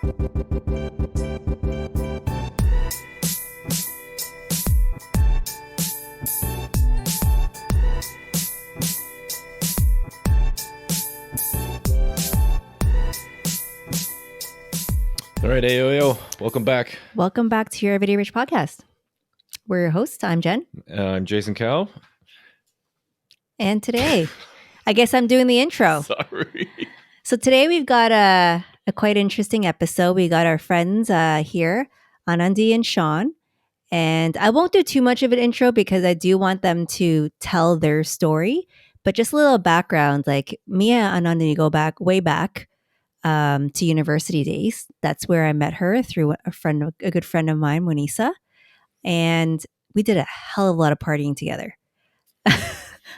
All right, Ayo, welcome back. Welcome back to your Everyday Rich podcast. We're your hosts. I'm Jenn. I'm Jason Cow. And today, I guess I'm doing the intro. Sorry. So today we've got a quite interesting episode. We got our friends here, Anandi and Sean. And I won't do too much of an intro because I do want them to tell their story. But just a little background, like me and Anandi go back, way back. To university days. That's where I met her through a good friend of mine, Monisa. And we did a hell of a lot of partying together. A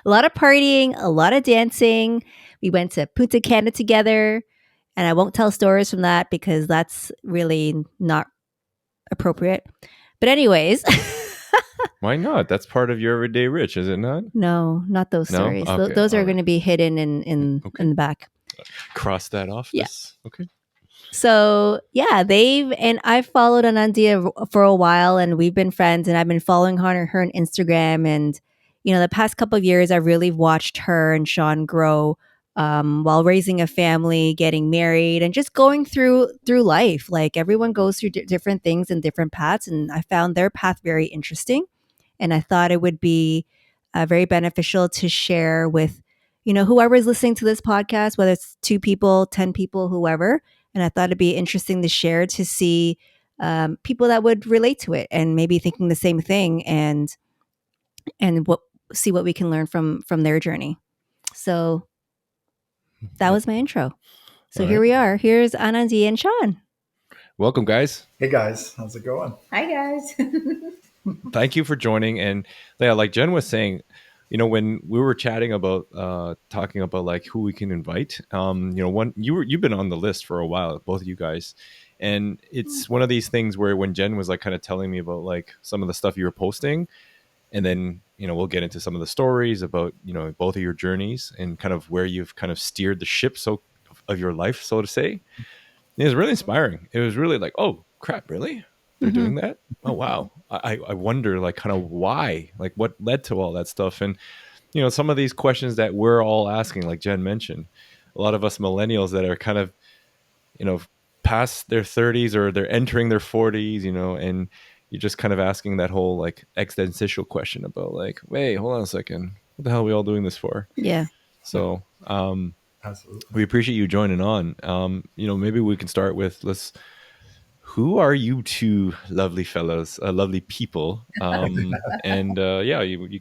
lot of partying, a lot of dancing. We went to Punta Cana together. And I won't tell stories from that because that's really not appropriate. But anyways. Why not? That's part of your Everyday Rich, is it not? No, not those stories. Okay. Those are going to be hidden in the back. Cross that off. Yeah. Okay. So yeah, I've followed Anandi for a while, and we've been friends, and I've been following her on Instagram. And the past couple of years, I've really watched her and Sean grow while raising a family, getting married, and just going through life. Like everyone goes through different things and different paths, and I found their path very interesting, and I thought it would be very beneficial to share with whoever's listening to this podcast, whether it's 2 people, 10 people, whoever. And I thought it'd be interesting to share to see people that would relate to it and maybe thinking the same thing and see what we can learn from their journey. So that was my intro. So All here right. we are. Here's Anandi and Sean. Welcome, guys. Hey guys, how's it going? Hi guys. Thank you for joining. And yeah, like Jen was saying, when we were chatting about talking about like who we can invite, you've been on the list for a while, both of you guys, and it's one of these things where when Jen was like kind of telling me about like some of the stuff you were posting, and then we'll get into some of the stories about both of your journeys and kind of where you've kind of steered the ship of your life, so to say. It was really inspiring. It was really like, oh crap, really? They're doing that? Oh, wow. I wonder like kind of why, like what led to all that stuff. And, some of these questions that we're all asking, like Jen mentioned, a lot of us millennials that are kind of, past their 30s or they're entering their 40s, and you're just kind of asking that whole like existential question about like, wait, hold on a second. What the hell are we all doing this for? Yeah. So Absolutely. we appreciate you joining on. Maybe we can start with who are you 2 lovely fellows, lovely people? And you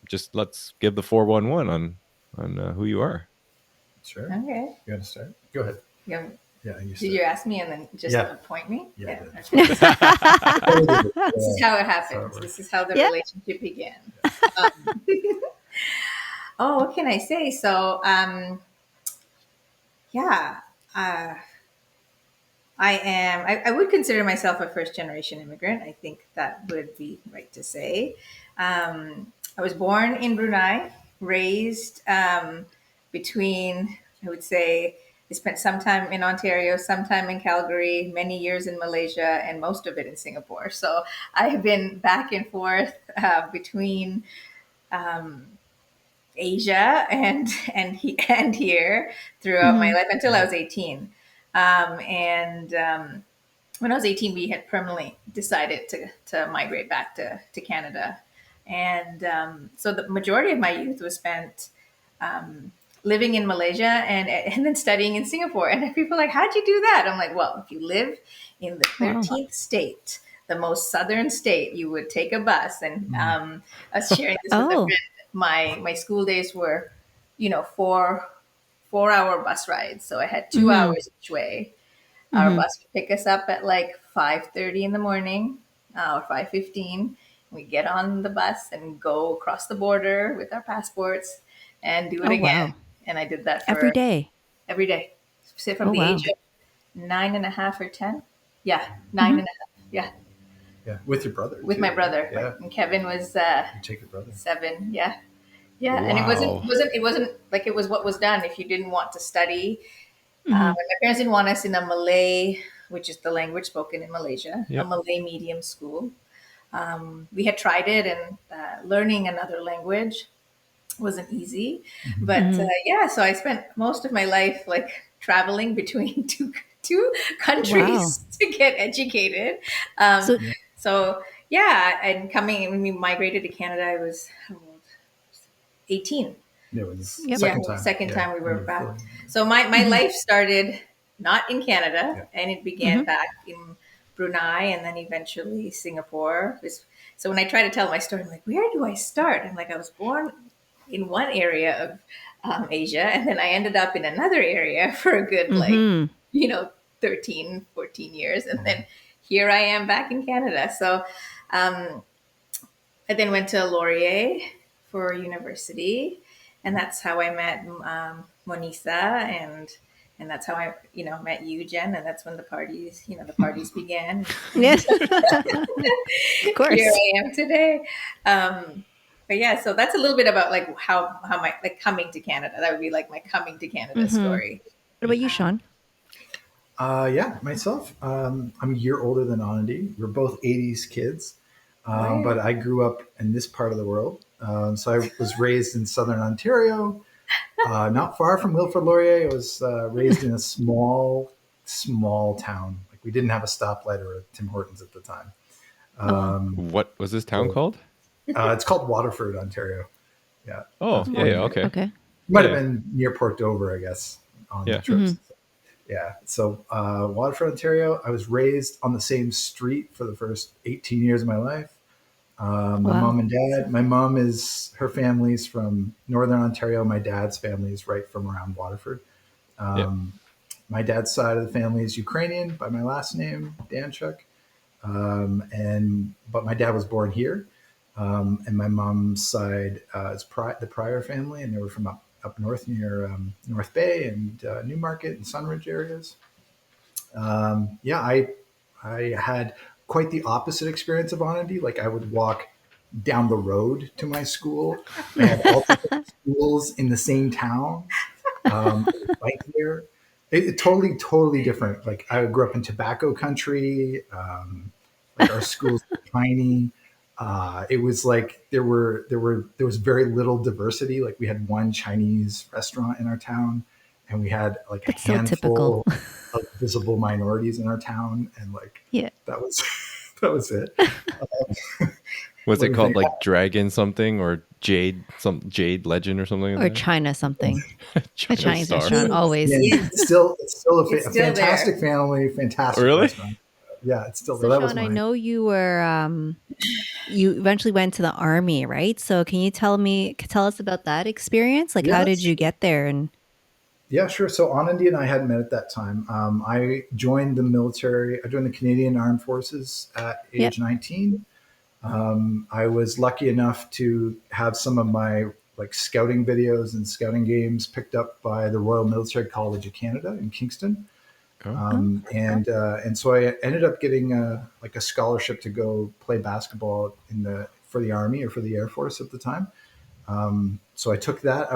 just let's give the 411 on who you are. Sure. Okay. You want to start? Go ahead. Yeah. Yeah. Did you ask me and then just point me? Yeah. Okay. This is how it happens. This is how the relationship began. What can I say? So, I would consider myself a first generation immigrant. I think that would be right to say. I was born in Brunei, raised between, I would say, I spent some time in Ontario, some time in Calgary, many years in Malaysia, and most of it in Singapore. So I have been back and forth between Asia and here throughout my life until I was 18. When I was 18, we had permanently decided to migrate back to Canada. And so the majority of my youth was spent living in Malaysia and then studying in Singapore. And people are like, how'd you do that? I'm like, well, if you live in the 13th state, the most southern state, you would take a bus. And I was sharing this with a friend. My school days were, 4-hour bus rides. So I had 2 hours each way. Our bus would pick us up at like 5:30 in the morning or 5:15. We get on the bus and go across the border with our passports and do it again. Wow. And I did that for every day. So from the age of 9.5 or 10. Yeah, 9.5. Yeah. Yeah, with your brother. With my brother. Yeah. And Kevin was you take your brother. 7. Yeah. Yeah. Wow. And it wasn't like it was what was done if you didn't want to study. My parents didn't want us in a Malay which is the language spoken in Malaysia, a Yep. Malay medium school. We had tried it, and learning another language wasn't easy. But yeah, so I spent most of my life like traveling between two Wow. countries to get educated. Um, So so yeah, and coming when we migrated to Canada, I was how old? 18. It was Yep. second Yeah, time. second time we were when back. flying. So my life started not in Canada, Yeah. and it began back in Brunei, and then eventually Singapore. So when I try to tell my story, I'm like, where do I start? I'm like, I was born in one area of Asia, and then I ended up in another area for a good, like, 13, 14 years. And then here I am back in Canada. So I then went to Laurier for university, and that's how I met Monisa, and that's how I, met you, Jen, and that's when the parties began. yes, of course. Here I am today. But yeah, so that's a little bit about like how my like coming to Canada. That would be like my coming to Canada story. What about you, Sean? Yeah, myself. I'm a year older than Anandi. We're both 80s kids, Right. but I grew up in this part of the world. So I was raised in southern Ontario, not far from Wilfrid Laurier. I was raised in a small town. Like we didn't have a stoplight or a Tim Hortons at the time. What was this town called? It's called Waterford, Ontario. Yeah. Oh, That's yeah, where- yeah, okay. Okay. Might Yeah. have been near Port Dover, I guess, on Yeah. the trips. Yeah. So Waterford, Ontario. I was raised on the same street for the first 18 years of my life. My Wow. mom and dad. My mom her family's from Northern Ontario. My dad's family is right from around Waterford. My dad's side of the family is Ukrainian by my last name, Danchuk. But my dad was born here. And my mom's side is the Pryor family, and they were from up north near North Bay and Newmarket and Sunridge areas. I had quite the opposite experience of Anandi. Like I would walk down the road to my school. I had all different schools in the same town. Bike there. It totally different. Like I grew up in tobacco country. Like our schools were tiny. It was like there was very little diversity. Like we had one Chinese restaurant in our town, and we had like a That's so handful typical. of visible minorities in our town, and like Yeah. that was that was it. Was What do it you called think? like Dragon something or Jade Legend or something? Or Like that? China something. A China Chinese Star. restaurant, always. Yeah, it's still It's a still fantastic family, fantastic Really? restaurant. Yeah, it's still So that was Sean, I mine. know you were you eventually went to the army, right? So can you tell us about that experience? Like how did Yes. you get there? And Yeah, sure. So Anandi and I hadn't met at that time. I joined the military. I joined the Canadian Armed Forces at age 19. I was lucky enough to have some of my like scouting videos and scouting games picked up by the Royal Military College of Canada in Kingston. And so I ended up getting like a scholarship to go play basketball for the Army or for the Air Force at the time. So I took that.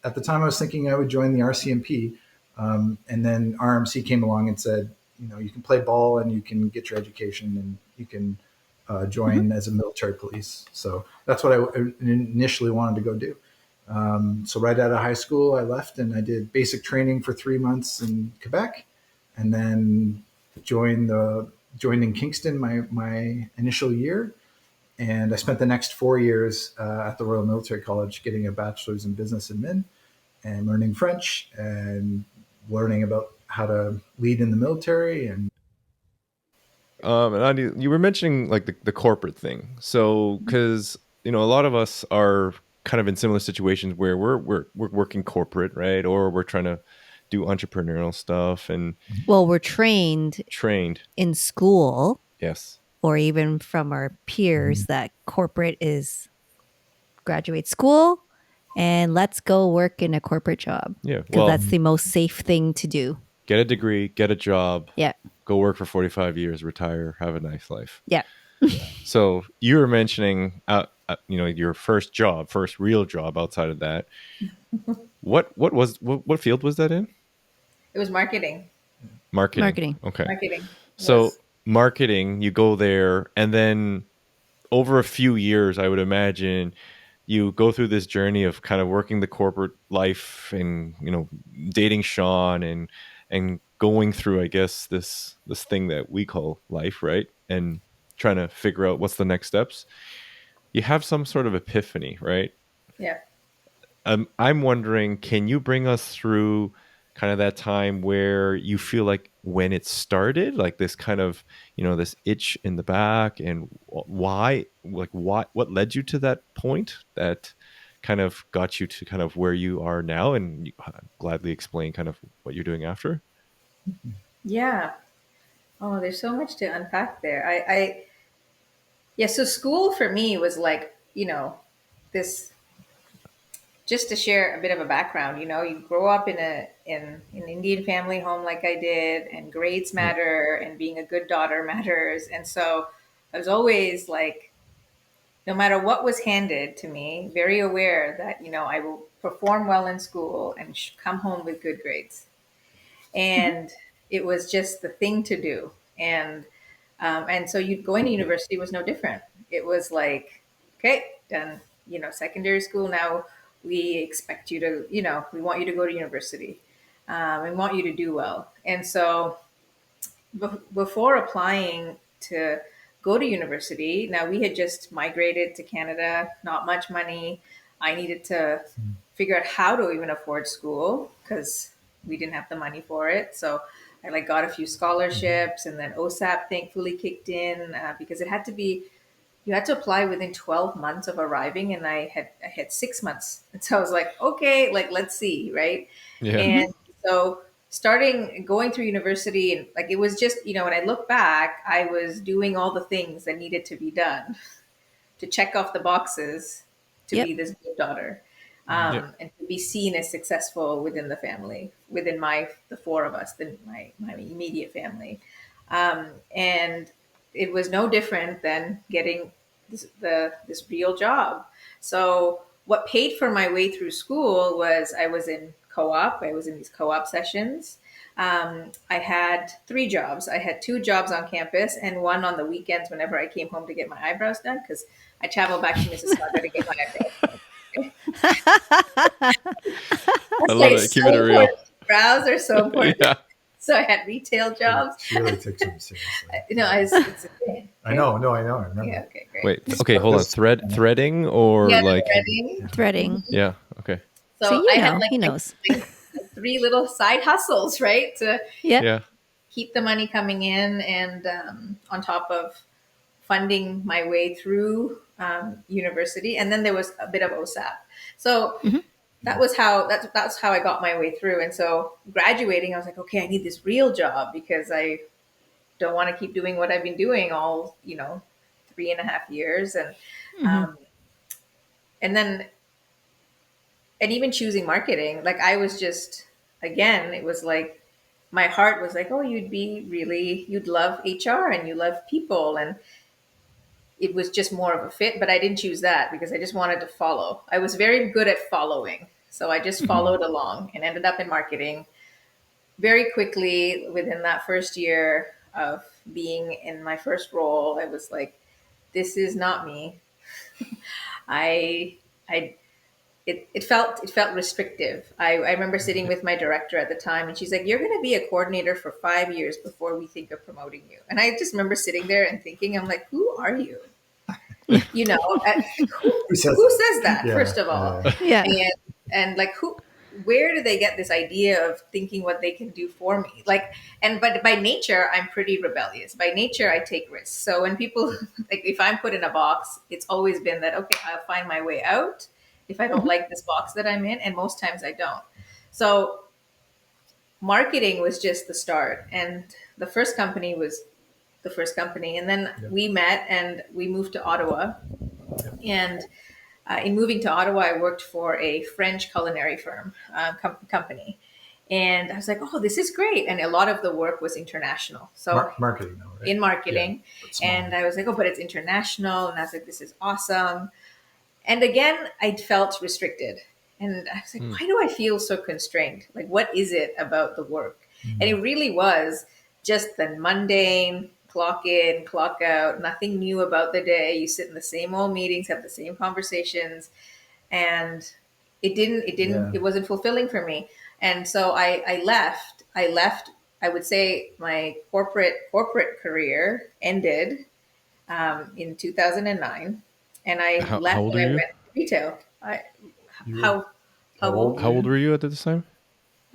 At the time I was thinking I would join the RCMP, and then RMC came along and said, you can play ball and you can get your education and you can join as a military police. So that's what I initially wanted to go do. So right out of high school, I left and I did basic training for 3 months in Quebec, and then joined in Kingston my initial year. And I spent the next 4 years at the Royal Military College getting a bachelor's in business admin and learning French and learning about how to lead in the military. And And Andy, you were mentioning like the corporate thing. So, because a lot of us are kind of in similar situations where we're working corporate, right? Or we're trying to do entrepreneurial stuff and well, we're trained in school Yes. or even from our peers that corporate is graduate school and let's go work in a corporate job. Yeah. Because that's the most safe thing to do. Get a degree, get a job. Yeah. Go work for 45 years, retire, have a nice life. Yeah. So you were mentioning, your first real job outside of that. What field was that in? It was marketing. Marketing. Marketing. Okay. Marketing So was, marketing, you go there, and then over a few years, I would imagine you go through this journey of kind of working the corporate life and, you know, dating Sean and going through, I guess, this thing that we call life, right? And trying to figure out what's the next steps. You have some sort of epiphany, right? yeah. I'm wondering, can you bring us through kind of that time where you feel like when it started, like this kind of, you know, this itch in the back, and why, like, what led you to that point that kind of got you to kind of where you are now, and you gladly explain kind of what you're doing after. Yeah. Oh, there's so much to unpack there. Yeah, so school for me was like, this, just to share a bit of a background, you grow up in an Indian family home like I did, and grades Yeah. matter, and being a good daughter matters. And so I was always like, no matter what was handed to me, very aware that, I will perform well in school and come home with good grades. Mm-hmm. And it was just the thing to do. And so you going to university was no different. It was like, okay, done, secondary school. Now we expect you to, we want you to go to university. We want you to do well. And so before applying to go to university, now we had just migrated to Canada, not much money. I needed to figure out how to even afford school because we didn't have the money for it. So I like got a few scholarships, and then OSAP thankfully kicked in because it had to be, you had to apply within 12 months of arriving, and I had 6 months. And so I was like, okay, like let's see, right? Yeah. Mm-hmm. And so starting going through university, and like it was just, when I look back, I was doing all the things that needed to be done to check off the boxes to Yep. be this good daughter, Yeah. and to be seen as successful within the family, within the four of us, my immediate family. And it was no different than getting this real job. So what paid for my way through school was I was in co-op. I was in these co-op sessions. I had 3 jobs. I had 2 jobs on campus and one on the weekends whenever I came home to get my eyebrows done because I traveled back to Mississauga to get my eyebrows done. Okay? I That's love like it. Keep so it real. important. Brows are so important. Yeah. So I had retail jobs. She really takes them seriously. It's a thing. I know. No, I know. I Yeah. remember. Okay. Great. Wait. Okay. Hold on. Threading or Yeah. like? Threading. Threading. Yeah. Okay. So So you I had know, he knows. like 3 little side hustles, right, to Yep. Yeah. keep the money coming in, and on top of funding my way through university. And then there was a bit of OSAP. So Mhm. that's how I got my way through. And so graduating, I was like, okay, I need this real job because I don't want to keep doing what I've been doing all 3.5 years. Mhm. Um, and then and even choosing marketing, like I was just, again, it was like my heart was like, oh, you'd love HR and you love people, and it was just more of a fit. But I didn't choose that because I just wanted to follow. I was very good at following, so I just Mhm. followed along and ended up in marketing very quickly. Within that first year of being in my first role, I was like, this is not me. I I it felt restrictive. I remember sitting with my director at the time, and she's like, "You're going to be a coordinator for 5 years before we think of promoting you." And I just remember sitting there and thinking, "I'm like, who are you? You know, who Who says who that? says that, Yeah. first of all, Yeah. and like who." Where do they get this idea of thinking what they can do for me? Like, but by nature, I'm pretty rebellious. By nature, I take risks. So when people like, if I'm put in a box, it's always been that okay, I'll find my way out if I don't Mhm. like this box that I'm in, and most times I don't. So marketing was just the start, and the first company was the first company, and then Yeah. we met and we moved to Ottawa, and in moving to Ottawa, I worked for a French culinary firm company, and I was like, "Oh, this is great!" And a lot of the work was international, so Marketing, though, right? in Yeah. marketing, But small. and I was like, "Oh, but it's international," and I was like, "This is awesome." And again, I felt restricted, and I was like, Hmm. "Why do I feel so constrained? Like, what is it about the work?" And it really was just the mundane clock in, clock out, nothing new about the day. You sit in the same old meetings, have the same conversations, and it wasn't fulfilling for me. And so I left. I would say my corporate career ended in 2009, and I How left old and are I you? went to retail. You were How how how old? old? How old were you at this time?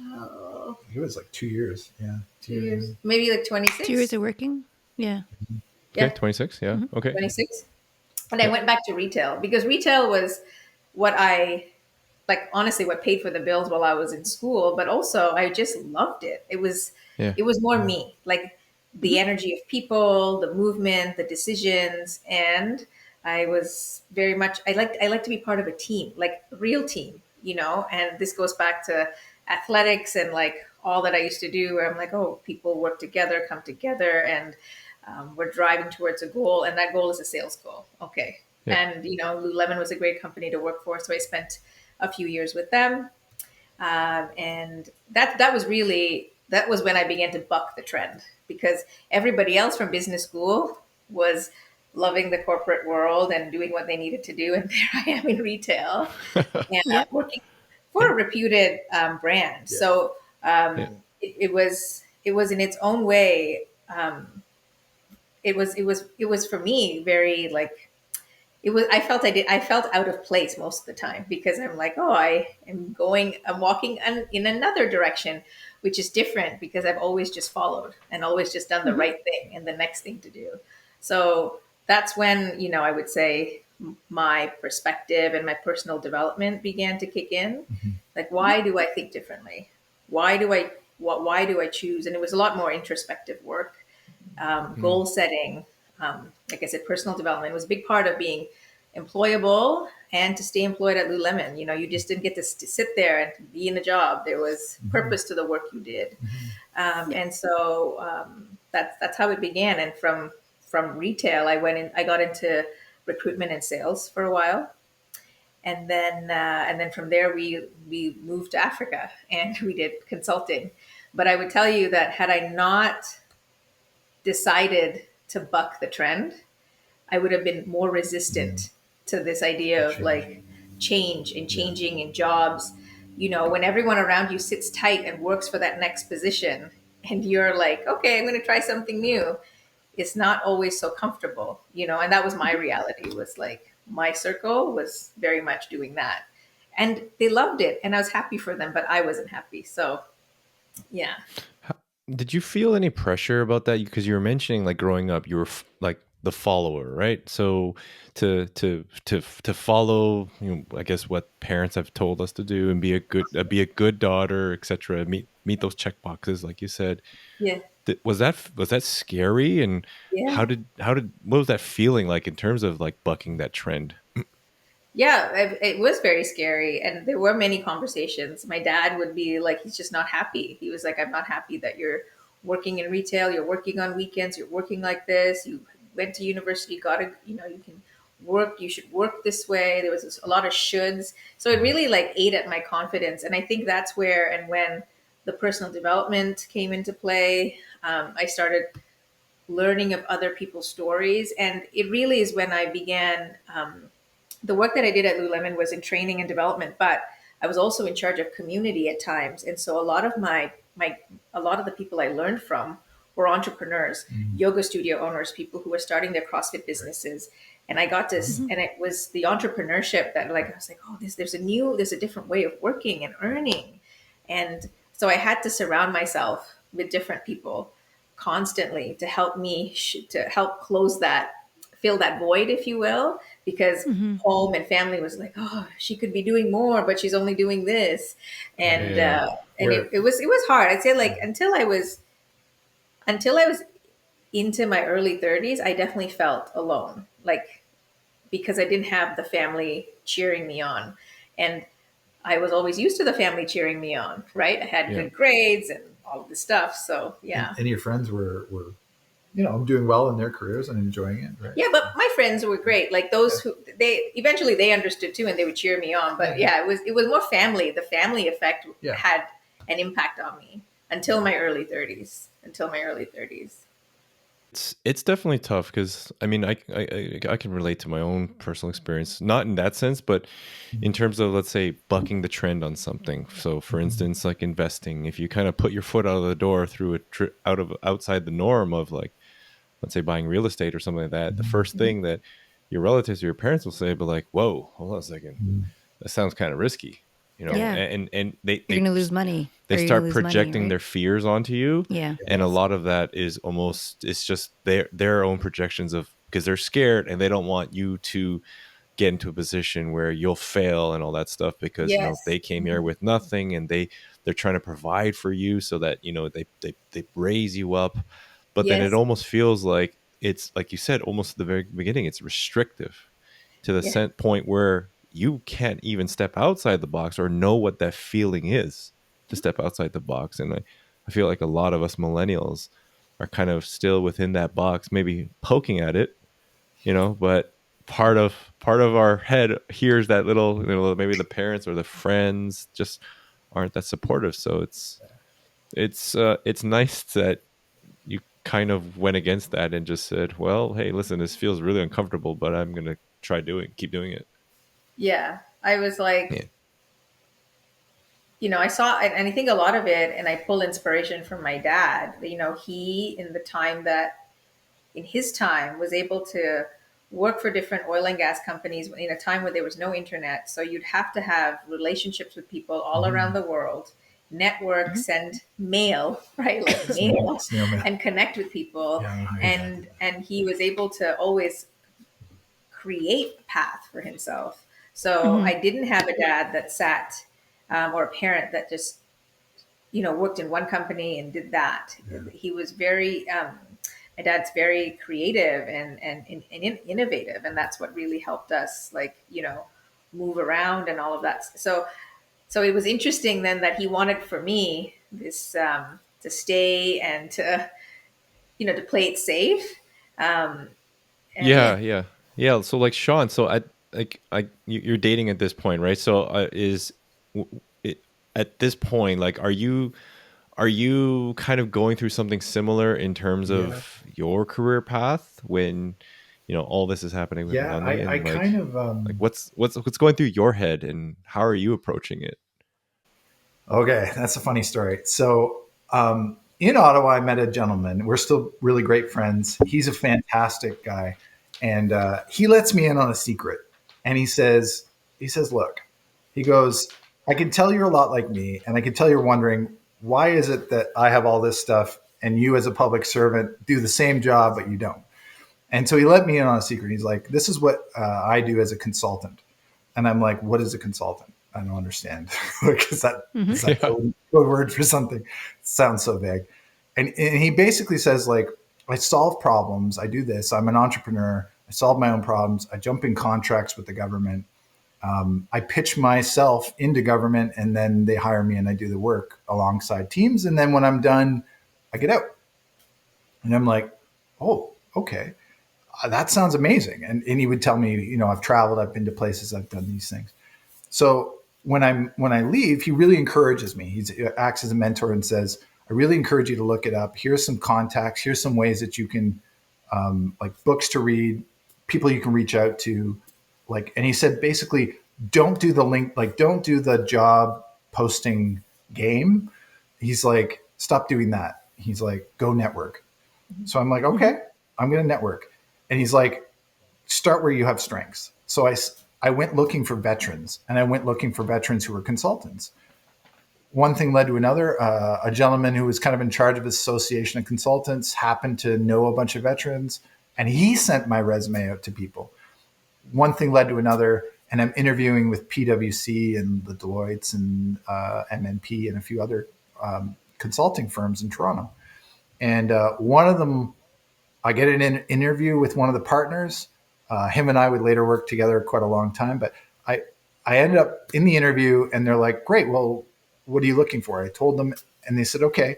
Oh, It was like 2 years. Yeah, 2 years, maybe like 2 years 26. of working. Yeah. Okay, Yeah, 26. Yeah. Hmm. Okay. 26. And I Yep. went back to retail because retail was what I like, honestly, what paid for the bills while I was in school, but also I just loved it. Yeah. It was more yeah. me, like Hmm. the energy of people, the movement, the decisions, and I was very much I like to be part of a team, like a real team, and this goes back to athletics and like all that I used to do where I'm like, oh, people work together, come together, and we're driving towards a goal, and that goal is a sales goal. Okay. Yeah. And, Lululemon was a great company to work for. So I spent a few years with them. And that was when I began to buck the trend because everybody else from business school was loving the corporate world and doing what they needed to do. And there I am in retail and Yep. working for a reputed brand. Yeah. So Yeah. it was in its own way. It was for me very like I felt out of place most of the time because I'm like, oh, I'm walking in another direction, which is different because I've always just followed and always just done the Hmm. right thing and the next thing to do. So that's when, I would say my perspective and my personal development began to kick in. Like, why do I think differently? Why do I choose? And it was a lot more introspective work, Mm. goal setting. Like I said, personal development was a big part of being employable and to stay employed at Lululemon. You just didn't get to sit there and be in a job. There was purpose to the work you did, Yeah. and so that's how it began. And from retail, I got into recruitment and sales for a while, and then from there we moved to Africa and we did consulting. But I would tell you that had I not decided to buck the trend, I would have been more resistant to this To idea of change. like change and Yeah. changing in jobs. When everyone around you sits tight and works for that next position, and you're like, okay, I'm going to try something new, it's not always so comfortable, and that was my reality, was like my circle was very much doing that. And they loved it, and I was happy for them, but I wasn't happy. So, yeah. How- Did you feel any pressure about that? Because you were mentioning like growing up, you were like the follower, right? So to follow, I guess what parents have told us to do and be a good daughter, etc. Meet those check boxes, like you said. Yeah. Was that scary? And Yeah. what was that feeling like in terms of like bucking that trend? Yeah, it was very scary. And there were many conversations. My dad would be like, he's just not happy. He was like, I'm not happy that you're working in retail, you're working on weekends, you're working like this, you went to university, got to, you can work, you should work this way. There was a lot of shoulds. So it really like ate at my confidence. And I think that's where and when the personal development came into play. I started learning of other people's stories. And it really is when I began. The work that I did at Lululemon was in training and development, but I was also in charge of community at times. And so a lot of a lot of the people I learned from were entrepreneurs, yoga studio owners, people who were starting their CrossFit businesses. And I got this, Hmm. and it was the entrepreneurship that like, I was like, oh, there's a different way of working and earning. And so I had to surround myself with different people constantly to help me, to help fill that void, if you will, because Hmm. home and family was like, oh, she could be doing more, but she's only doing this, and Yeah. Where it was hard. I'd say like until I was into my early 30s, I definitely felt alone, like because I didn't have the family cheering me on, and I was always used to the family cheering me on. Right, I had Yeah. good grades and all of this stuff, so yeah. and your friends were doing well in their careers and enjoying it, right? Yeah, but my friends were great. Like those Yeah. who they eventually they understood too, and they would cheer me on. But Yeah. yeah, it was more family. The family effect Yeah. had an impact on me until my early 30s. Until my early 30s. It's definitely tough because I mean I can relate to my own personal experience, not in that sense, but in terms of, let's say, bucking the trend on something. So for instance, like investing, if you kind of put your foot out of the door through outside the norm of, like, let's say, buying real estate or something like that, the first thing that your relatives or your parents will say, but like, whoa, hold on a second, that sounds kind of risky, Yeah. and they You're going to lose money. they Or you're going to start lose money, projecting right? their fears onto you. Yeah. And a lot of that is almost, it's just their own projections of, because they're scared and they don't want you to get into a position where you'll fail and all that stuff, because Yes. they came here with nothing, and they're trying to provide for you so that they raise you up. But then it Yes. almost feels like, it's like you said, almost at the very beginning, it's restrictive to the Yeah. point where you can't even step outside the box or know what that feeling is to step outside the box. And I feel like a lot of us millennials are kind of still within that box, maybe poking at it, but part of our head hears that little, maybe the parents or the friends just aren't that supportive. So it's nice that you kind of went against that and just said, well, hey, listen, this feels really uncomfortable, but I'm gonna keep doing it. Yeah. I was Yeah. like, I saw, and I think a lot of it, and I pull inspiration from my dad. He, in the time that, in his time, was able to work for different oil and gas companies in a time where there was no internet. So you'd have to have relationships with people all around the world, network, send mail, right? Like mail, Snail mail. and connect with people. Yeah, And he was able to always create a path for himself. So Mm-hmm. I didn't have a dad that sat, or a parent that just worked in one company and did that. Yeah. He was very, my dad's very creative and innovative, and that's what really helped us, like, move around and all of that. So it was interesting then that he wanted for me this, to stay and to to play it safe. Um, and Yeah, yeah, yeah. So like Sean, so you're dating at this point, right? So at this point, like, are you kind of going through something similar in terms yeah, of your career path when all this is happening with yeah. Anandi, I and kind of like what's going through your head, and how are you approaching it? Okay, that's a funny story. So, in Ottawa, I met a gentleman. We're still really great friends. He's a fantastic guy, and he lets me in on a secret. And he says, look, he goes, I can tell you're a lot like me, and I can tell you're wondering why is it that I have all this stuff and you, as a public servant, do the same job but you don't. And so he let me in on a secret. He's like, this is what I do as a consultant. And I'm like, what is a consultant? I don't understand. Like, Mm-hmm. is that Yeah. code word for something? It sounds so vague. And he basically says, like, I solve problems. I do this. I'm an entrepreneur. I solve my own problems. I jump in contracts with the government. I pitch myself into government, and then they hire me and I do the work alongside teams. And then when I'm done, I get out. And I'm like, oh, okay. That sounds amazing. And he would tell me, I've traveled, I've been to places, I've done these things. So when I leave, he really encourages me. He acts as a mentor and says, I really encourage you to look it up. Here's some contacts. Here's some ways that you can, like, books to read, people you can reach out to. Like, and he said, basically, don't do the link, like, don't do the job posting game. He's like, stop doing that. He's like, go network. So I'm like, Mm-hmm. okay, I'm going to network. And he's like, start where you have strengths. So I went looking for veterans, and I went looking for veterans who were consultants. One thing led to another. A gentleman who was kind of in charge of his association of consultants happened to know a bunch of veterans, and he sent my resume out to people. One thing led to another, and I'm interviewing with PwC and the Deloittes and MNP and a few other consulting firms in Toronto. And one of them, I get an interview with one of the partners. Him and I would later work together quite a long time, but I I ended up in the interview, and they're like, "Great, well, what are you looking for?" I told them, and they said, "Okay."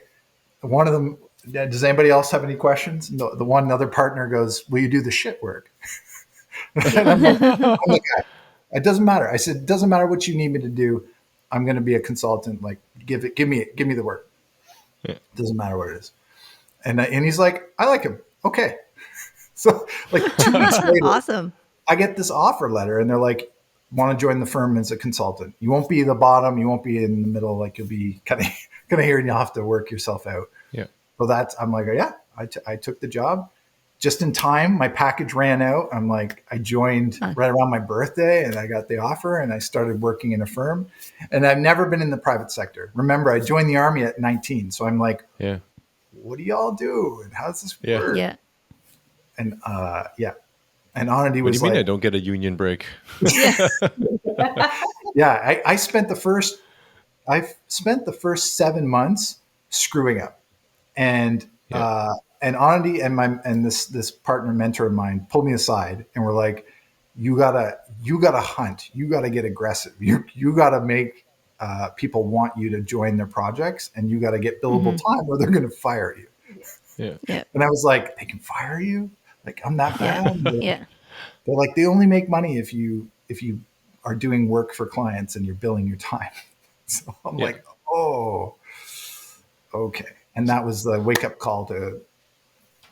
One of them, does anybody else have any questions? And the one other partner goes, "Will you do the shit work?" And I'm like, it doesn't matter. I said, it doesn't matter what you need me to do. I'm going to be a consultant. Like, give me the work. Yeah. Doesn't matter what it is. And he's like, I like him. Okay. So like 2 weeks later, Awesome. I get this offer letter, and they're like, want to join the firm as a consultant. You won't be the bottom. You won't be in the middle. Like you'll be kind of here, and you'll have to work yourself out. Yeah. So I'm like, yeah, I took the job just in time. My package ran out. I'm like, I joined right around my birthday, and I got the offer, and I started working in a firm. And I've never been in the private sector. Remember, I joined the Army at 19. So I'm like, Yeah. what do y'all do? And how does this Yeah. work? Yeah. And yeah. And Anandi What do was you mean like, I don't get a union break? Yeah. yeah, I spent the first 7 months screwing up, and Yeah. and Anandi and this partner mentor of mine pulled me aside and were like, you gotta hunt, you gotta get aggressive, you gotta make people want you to join their projects, and you gotta get billable time or they're gonna fire you. Yeah. Yeah. And I was like, they can fire you? Like I'm that Yeah. bad? Yeah. They're like, they only make money if you are doing work for clients and you're billing your time. So I'm Yeah. like, oh, okay. And that was the wake up call to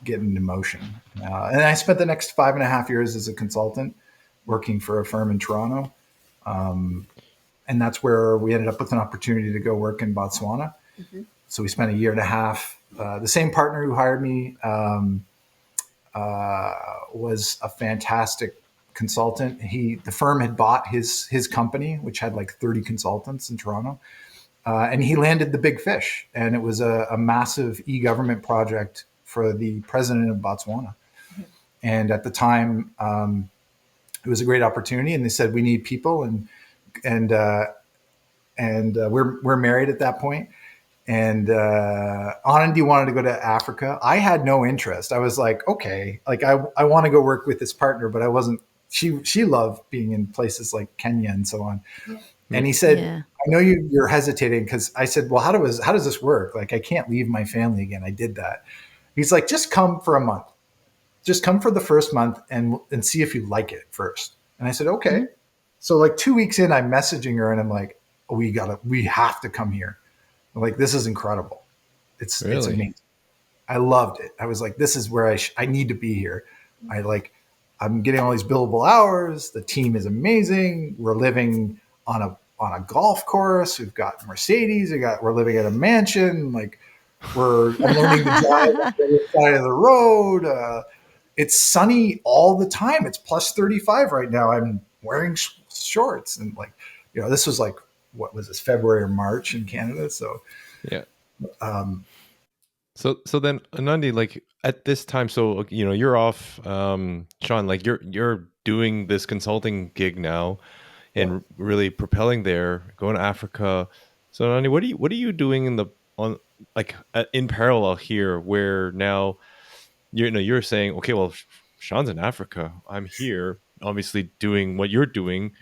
get into motion. And I spent the next 5.5 years as a consultant working for a firm in Toronto. And that's where we ended up with an opportunity to go work in Botswana. So we spent a year and a half. The same partner who hired me was a fantastic consultant. The firm had bought his company, which had like 30 consultants in Toronto. And he landed the big fish. And it was a massive e-government project for the president of Botswana. And at the time, it was a great opportunity. And they said, we need people. And we're married at that point. And Anandi wanted to go to Africa. I had no interest. I was like, okay, like I want to go work with this partner, but I wasn't. She loved being in places like Kenya and so on. Yeah. And he said, Yeah. I know you're hesitating, because I said, well, how does this work? Like I can't leave my family again. I did that. He's like, just come for a month. Just come for the first month and see if you like it first. And I said, okay. So like 2 weeks in, I'm messaging her and I'm like, oh, we have to come here. Like, this is incredible. It's amazing. I loved it. I was like, this is where I need to be here. I'm getting all these billable hours. The team is amazing. We're living on a golf course. We've got Mercedes. We're living at a mansion. Like I'm learning to drive on the other side of the road. It's sunny all the time. It's plus 35 right now. I'm wearing shorts, and this was like, what was this, February or March in Canada? So yeah. So then Anandi, like at this time, so you're off, Sean, like you're doing this consulting gig now and really propelling there, going to Africa. So Anandi, what are you doing in parallel here, where now you're saying, okay, well, Sean's in Africa, I'm here, obviously doing what you're doing.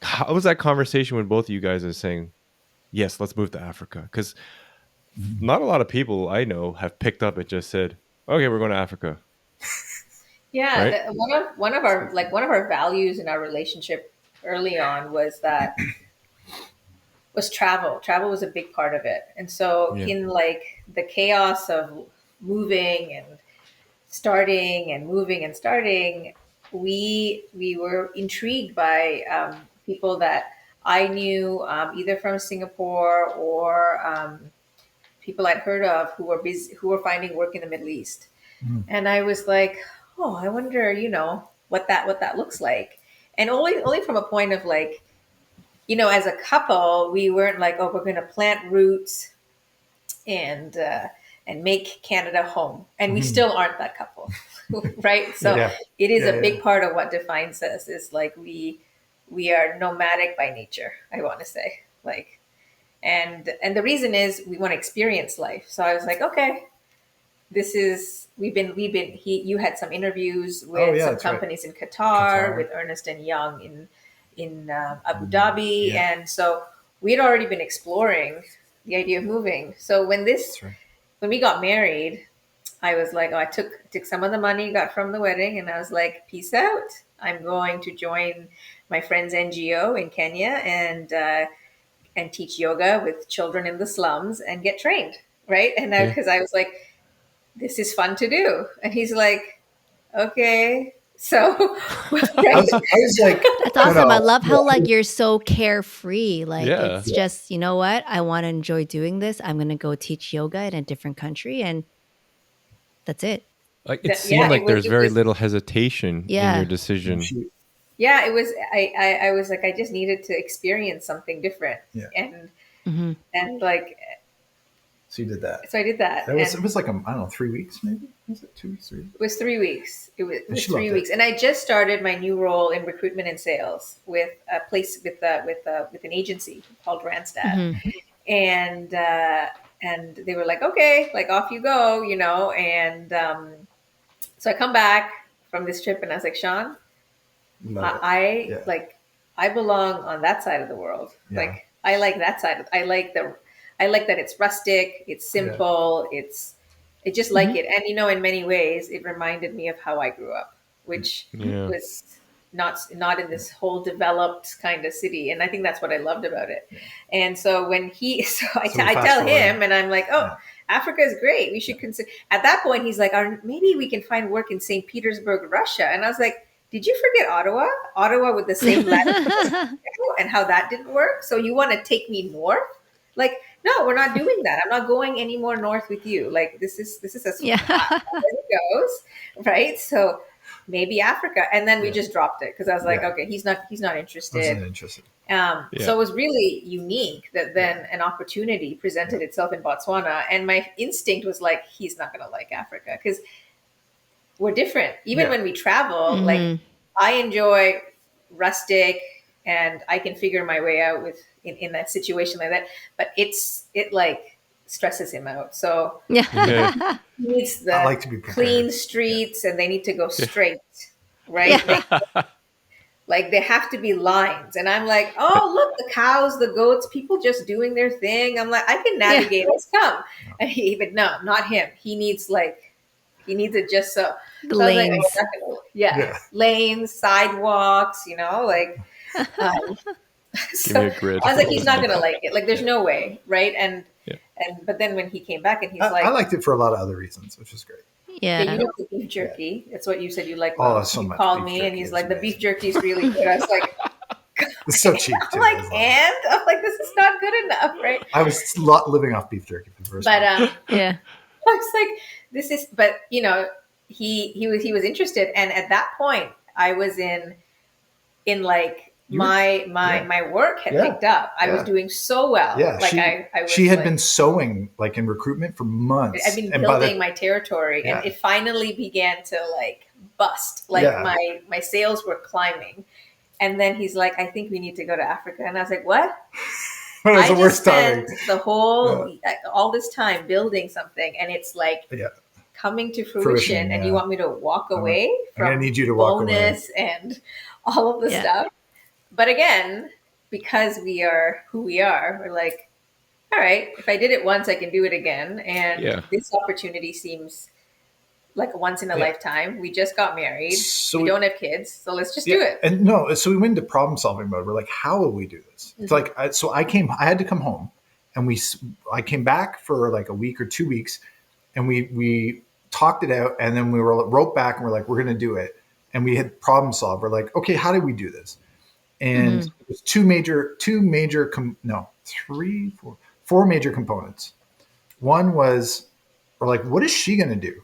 How was that conversation when both of you guys are saying, yes, let's move to Africa? Because not a lot of people I know have picked up and just said, okay, we're going to Africa. Yeah. Right? One of our values in our relationship early on was travel. Travel was a big part of it. And so in like the chaos of moving and starting and moving and starting, we were intrigued by people that I knew, either from Singapore or people I'd heard of who were busy, who were finding work in the Middle East. And I was like, oh, I wonder, what that looks like. And only from a point of like, as a couple, we weren't like, oh, we're going to plant roots and make Canada home. And we still aren't that couple, right? So it is a big part of what defines us, is like we are nomadic by nature, I want to say. Like, and the reason is we want to experience life. So I was like, okay, you had some interviews with some companies in Qatar, with Ernst and Young in Abu Dhabi. And so we had already been exploring the idea of moving. So when we got married, I was like, I took some of the money I got from the wedding, and I was like, peace out. I'm going to join my friend's NGO in Kenya and and teach yoga with children in the slums and get trained, right? And because I was like, this is fun to do, and he's like, okay. So, I was like, That's awesome. I love how yeah, like you're so carefree. Like Yeah. it's just, you know what? I want to enjoy doing this. I'm going to go teach yoga in a different country and that's it. Like it yeah, seemed like there's very little hesitation in your Yeah. decision. yeah, it was. I was like, I just needed to experience something different, Yeah. Mhm. and like, so you did that. so I did that. It was like, I don't know, 3 weeks maybe? Was it 2 weeks, 3 weeks? It was 3 weeks. It was she 3 loved weeks, it. and I just started my new role in recruitment and sales with a place with an agency called Randstad, and they were like, okay, like off you go, you know. And so I come back from this trip, and I was like, Sean, I like, I belong on that side of the world. Yeah. Like I like that side. I like that it's rustic, it's simple, I just like it. And you know, in many ways, it reminded me of how I grew up, which was not in this whole developed kind of city. And I think that's what I loved about it. Yeah. And so when I tell him, and I'm like, oh, Africa is great. We should consider. At that point, he's like, maybe we can find work in St. Petersburg, Russia. And I was like, did you forget Ottawa? Ottawa with the same latitude and how that didn't work? So you want to take me north? Like, no, we're not doing that. I'm not going any more north with you. Like, this is as far as it goes, right? So maybe Africa. And then we just dropped it because I was like, okay, he's not interested. Wasn't interested. So it was really unique that then an opportunity presented itself in Botswana, and my instinct was like, he's not going to like Africa because we're different. Even when we travel, like I enjoy rustic and I can figure my way out in that situation like that. But it like stresses him out. So he needs the I like to be clean streets and they need to go straight, right? Like they have to be lines. And I'm like, oh, look, the cows, the goats, people just doing their thing. I'm like, I can navigate. Let's come. But no, not him. He needs it just so. Lanes. So like, lanes, sidewalks, you know, like. So Give me a grid. I was like, he's not going to like it. Like, there's no way, right? But then when he came back and he's like, I liked it for a lot of other reasons, which is great. Yeah, you know the beef jerky. It's what you said you like. Oh, so much. He called me and he's like, the beef jerky is really good. I was like, it's so cheap. I'm like, I'm like, this is not good enough, right? I was living off beef jerky for the first time. yeah. I was like, this is, but you know, he was interested, and at that point, I was in like my work had picked up. I was doing so well. Yeah, like she had been sewing like in recruitment for months. I've been building my territory, and it finally began to like bust. Like my sales were climbing, and then he's like, "I think we need to go to Africa," and I was like, "What?" It was the worst time. The whole all this time building something, and it's like coming to fruition, and you want me to walk away from I need you to walk bonus away. And all of the stuff. But again, because we are who we are, we're like, all right, if I did it once, I can do it again. And this opportunity seems like a once in a lifetime. We just got married. So we don't have kids. So let's just do it. And so we went into problem solving mode. We're like, how will we do this? It's like, I had to come home and I came back for like a week or 2 weeks and we talked it out. And then we wrote back and we're like, we're going to do it. And we had problem solved. We're like, okay, how did we do this? And it was four major components. One was, we're like, what is she going to do?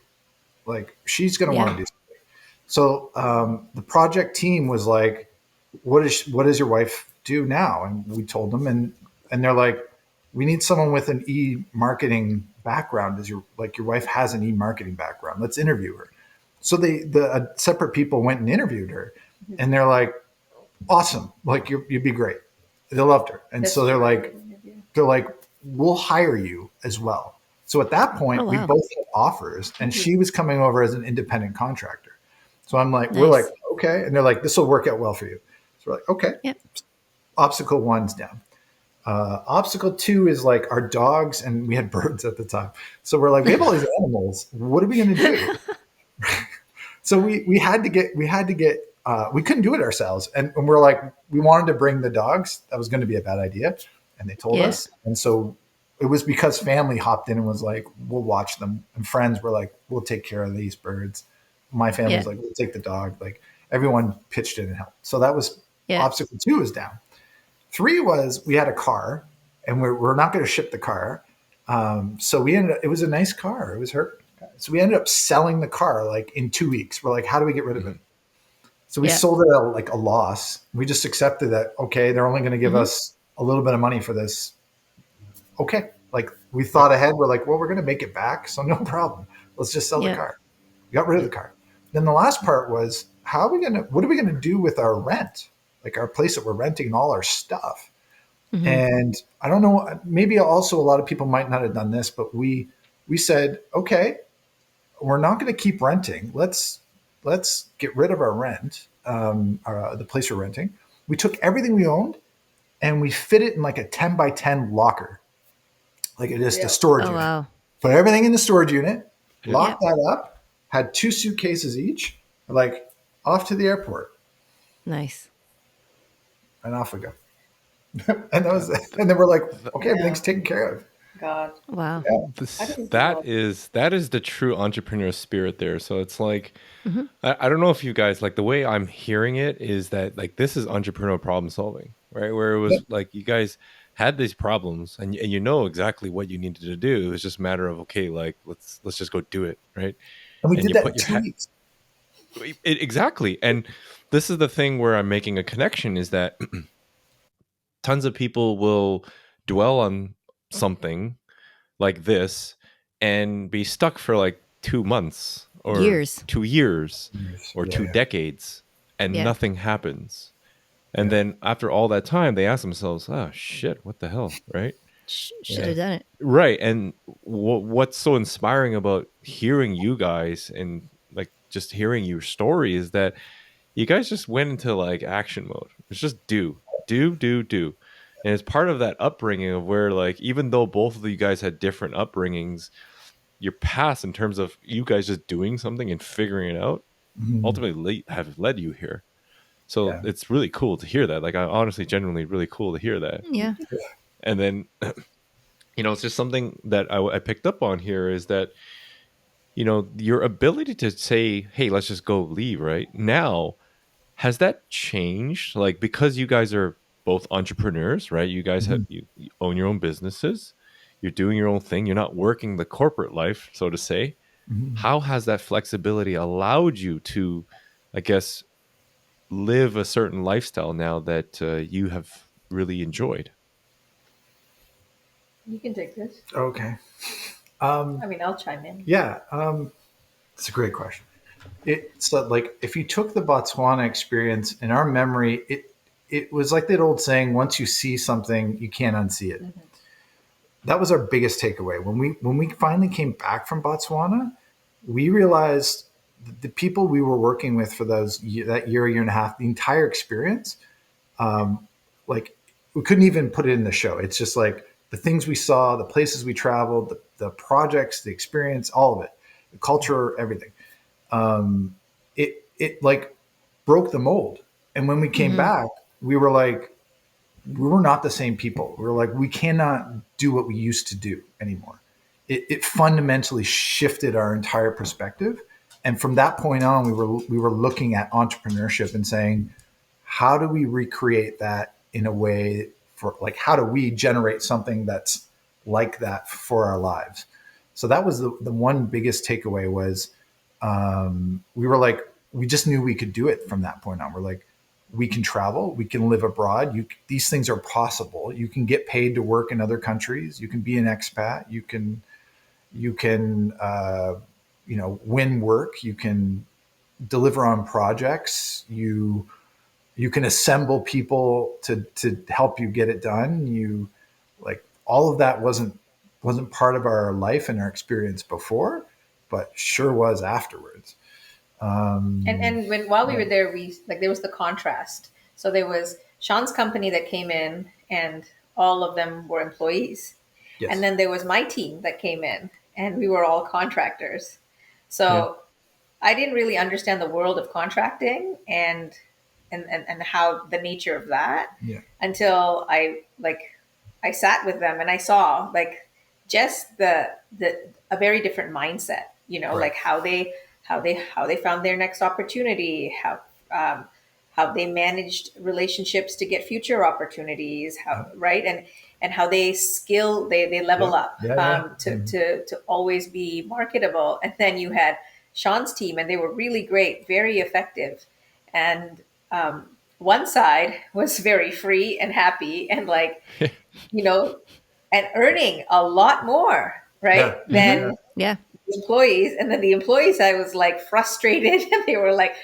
Like, she's going to want to do something. So the project team was like, what does your wife do now? And we told them, and they're like, we need someone with an e-marketing background. Your wife has an e-marketing background. Let's interview her. So the separate people went and interviewed her, and they're like, awesome. Like you'd be great. They loved her. And so they're like, we'll hire you as well. So at that point, we both had offers, and she was coming over as an independent contractor. So I'm like, we're like, okay. And they're like, this will work out well for you. So we're like, okay. Yep. Obstacle 1's down. Obstacle 2 is like our dogs, and we had birds at the time. So we're like, we have all these animals. What are we going to do? So we had to get, we couldn't do it ourselves. And we're like, we wanted to bring the dogs. That was going to be a bad idea. and they told Yeah. us. And so it was because family hopped in and was like, we'll watch them. And friends were like, we'll take care of these birds. My family Yeah. was like, we'll take the dog. Like everyone pitched in and helped. So that was Yeah. obstacle 2 is down. 3 was we had a car and we're not going to ship the car. So we ended up, it was a nice car. It was her. So we ended up selling the car like in 2 weeks. We're like, how do we get rid of it? So we Yeah. sold it at like a loss. We just accepted that, okay, they're only going to give us a little bit of money for this. Okay. Like we thought ahead. We're like, well, we're going to make it back. So no problem. Let's just sell the car. We got rid of the car. Then the last part was, what are we going to do with our rent? Like our place that we're renting and all our stuff. And I don't know, maybe also a lot of people might not have done this, but we said, okay, we're not going to keep renting. Let's get rid of our rent, the place we're renting. We took everything we owned and we fit it in like a 10 by 10 locker, like it is the storage unit. Wow. Put everything in the storage unit, Yeah. locked that up, had 2 suitcases each, like off to the airport. Nice. And off we go. And then we're like, okay, everything's taken care of. God. Wow. That is the true entrepreneur spirit there. So it's like, I don't know if you guys, like, the way I'm hearing it is that like this is entrepreneurial problem solving, right? Where it was like you guys had these problems and you know exactly what you needed to do. It was just a matter of, okay, like let's just go do it, right? And we And did you that put in your 2 weeks. Exactly. And this is the thing where I'm making a connection is that tons of people will dwell on something like this and be stuck for like 2 months or Years. 2 years or Yeah, 2 yeah. decades and Yeah. nothing happens. And then after all that time, they ask themselves, oh shit, what the hell, right? Should have done it. Right. And what's so inspiring about hearing you guys and like just hearing your story is that you guys just went into like action mode. It's just do. And it's part of that upbringing of where like, even though both of you guys had different upbringings, your past in terms of you guys just doing something and figuring it out ultimately have led you here. So it's really cool to hear that. Like I honestly, genuinely really cool to hear that. Yeah. And then, it's just something that I picked up on here is that, your ability to say, hey, let's just go leave right now. Has that changed? Like, because you guys are both entrepreneurs, right? You guys you own your own businesses. You're doing your own thing. You're not working the corporate life, so to say. How has that flexibility allowed you to, I guess, live a certain lifestyle now that you have really enjoyed? You can take this. Okay. I mean, I'll chime in. Yeah. It's a great question. It's like if you took the Botswana experience in our memory, it was like that old saying, once you see something, you can't unsee it. That was our biggest takeaway. When we finally came back from Botswana, we realized the people we were working with for that year and a half, the entire experience, like we couldn't even put it in the show. It's just like the things we saw, the places we traveled, the projects, the experience, all of it, the culture, everything. It like broke the mold. And when we came back, we were like, we were not the same people. We were like, we cannot do what we used to do anymore. It fundamentally shifted our entire perspective. And from that point on, we were looking at entrepreneurship and saying, how do we recreate that in a way for like, how do we generate something that's like that for our lives? So that was the one biggest takeaway was, we were like, we just knew we could do it from that point on. We're like, we can travel, we can live abroad. These things are possible. You can get paid to work in other countries. You can be an expat. You can win work. You can deliver on projects. You can assemble people to help you get it done. You like all of that wasn't part of our life and our experience before, but sure was afterwards. And while we were there, there was the contrast. So there was Sean's company that came in, and all of them were employees. Yes. And then there was my team that came in, and we were all contractors. So I didn't really understand the world of contracting and how the nature of that until I I sat with them and I saw like just the a very different mindset, you know, Right. like how they found their next opportunity, how they managed relationships to get future opportunities, how right and how they level up to always be marketable. And then you had Sean's team, and they were really great, very effective, and one side was very free and happy and like, you know, and earning a lot more, right, than Yeah. the employees. And then the employee side was like frustrated and they were like,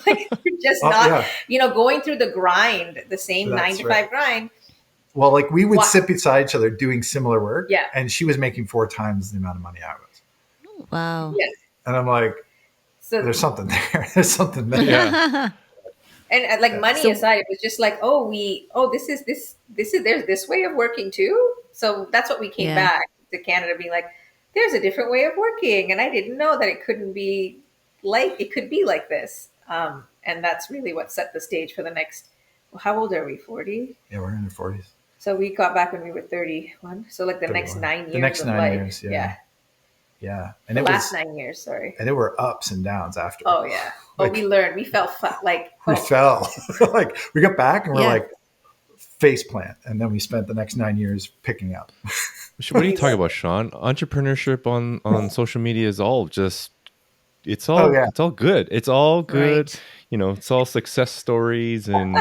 like you're just not, you know, going through the grind, the same That's 9 to 5 grind. Well, like we would What? sit beside each other doing similar work, Yeah. and she was making 4 times the amount of money I was. Wow. Yes. And I'm like, So there's something there. There's something there. Yeah. and like money So- aside, it was just like, this is there's this way of working too. So that's what we came Yeah. back to Canada being like, there's a different way of working, and I didn't know that it could be like this. And that's really what set the stage for the next. Well, how old are we? 40. Yeah, we're in the 40s. So we got back when we were 31. So like the next 31. 9 years. The next of 9 life. years, yeah. Yeah, and The it last was 9 years. Sorry. and there were ups and downs after. Oh yeah. Like- we learned. We felt like We fell. Like we got back and we're Yeah. like face plant, and then we spent the next 9 years picking up. What are you talking about, Sean? Entrepreneurship on social media is all just it's all it's all good. It's all good. Right. You know, it's all success stories, and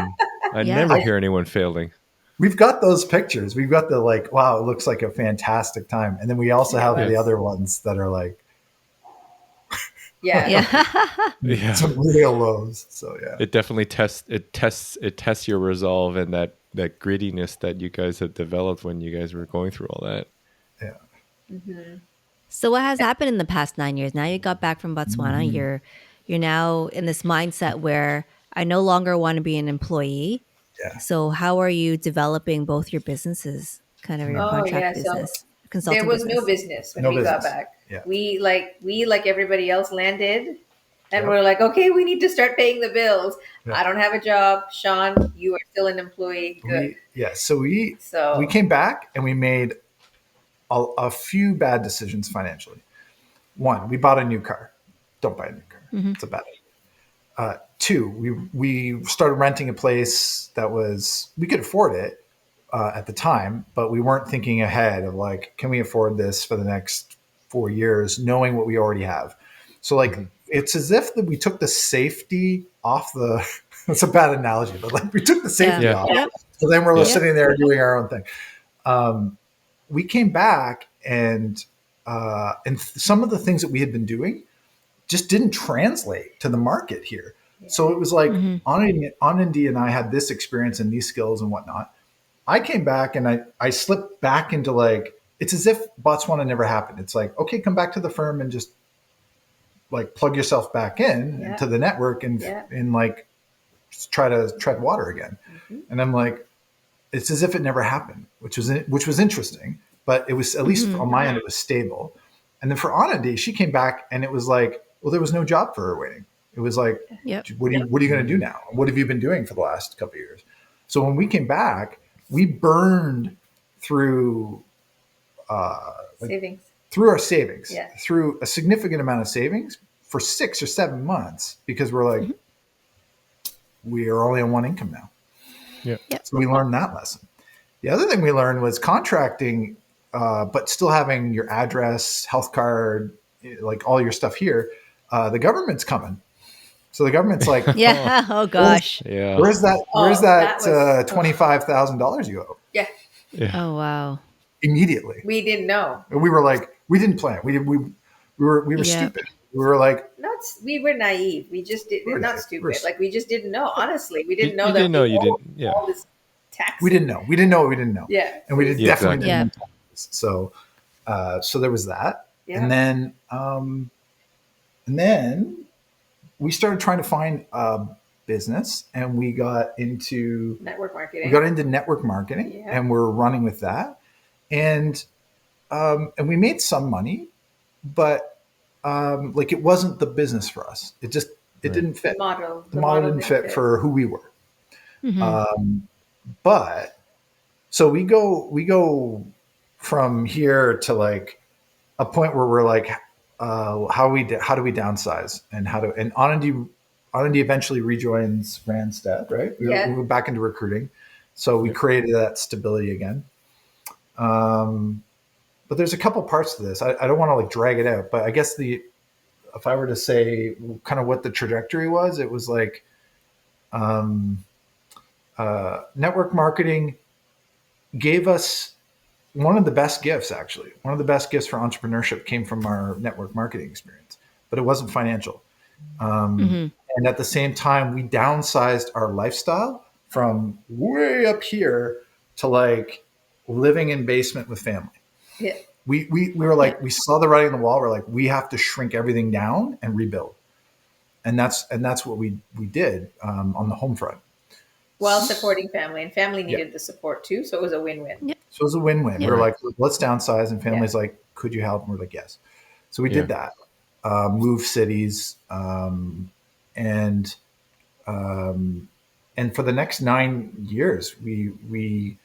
I Yeah. never hear anyone failing. We've got those pictures. We've got the like, wow, it looks like a fantastic time, and then we also have the other ones that are like yeah. Yeah. Yeah. some real lows. So yeah, It definitely tests your resolve and that grittiness that you guys had developed when you guys were going through all that. yeah. Mm-hmm. So what has happened in the past 9 years? Now you got back from Botswana. You're now in this mindset where I no longer want to be an employee. Yeah. So how are you developing both your businesses, kind of your Oh, contract yeah, so business, consulting There was business? no business when No we business. got back. Yeah. We like everybody else landed, and Yep. we're like, okay, we need to start paying the bills. Yeah. I don't have a job. Sean, you are still an employee. Good. So we So came back and we made a few bad decisions financially. One, we bought a new car. Don't buy a new car. It's a bad idea. Two, we started renting a place that we could afford it at the time, but we weren't thinking ahead of like, can we afford this for the next 4 years, knowing what we already have? So like, it's as if that we took the safety off the, it's a bad analogy, but like we took the safety Yeah. off. Yep. So then we're Yeah. sitting there doing our own thing. We came back and some of the things that we had been doing just didn't translate to the market here. So it was like Anandi and I had this experience and these skills and whatnot. I came back and I slipped back into like, it's as if Botswana never happened. It's like, okay, come back to the firm and just like plug yourself back in to the network and like try to tread water again. And I'm like, it's as if it never happened, which was interesting, but it was at least on my end, it was stable. And then for Anandi, she came back and it was like, well, there was no job for her waiting. It was like, what are you going to do now? What have you been doing for the last couple of years? So when we came back, we burned through savings. Through our savings, Yeah. through a significant amount of savings for 6 or 7 months, because we're like, we are only on one income now. Yeah. So we learned that lesson. The other thing we learned was contracting, but still having your address, health card, like all your stuff here. The government's coming. So the government's like, Yeah. Oh gosh. Yeah. where's that that was- $25,000 you owe? Yeah. Oh wow. Immediately. We didn't know. And we were like, we didn't plan. We were Yeah. stupid. We were like, We were naive. We just did We're not naive. stupid. We're- Like we just didn't know. Honestly, we didn't You know that. didn't know we you owed didn't. Yeah. All this tax. we didn't know. We didn't know what we didn't know. Yeah. And we Yeah, definitely exactly. didn't know taxes. So there was that. Yeah. And then we started trying to find a business, and we got into Network marketing. network marketing, Yeah. and we're running with that. And we made some money, but like it wasn't the business for us. It didn't fit. The The model didn't fit for who we were. Mhm. But So we go from here to like a point where we're like, how do we downsize, and Anandi eventually rejoins Randstad, right? Yeah. We went back into recruiting, so we created that stability again. But there's a couple parts to this. I don't want to like drag it out, but I guess if I were to say kind of what the trajectory was, it was like network marketing gave us one of the best gifts, actually. One of the best gifts for entrepreneurship came from our network marketing experience, but it wasn't financial. And at the same time, we downsized our lifestyle from way up here to like living in basement with family. Yeah. We were like, we saw the writing on the wall. We're like, we have to shrink everything down and rebuild. And that's what we did on the home front. While supporting family, and family needed the support too. So it was a win-win. Yeah. So it was a win-win. Yeah. We were like, let's downsize. And family's like, could you help? And we're like, yes. So we did that. Move cities. And for the next 9 years, we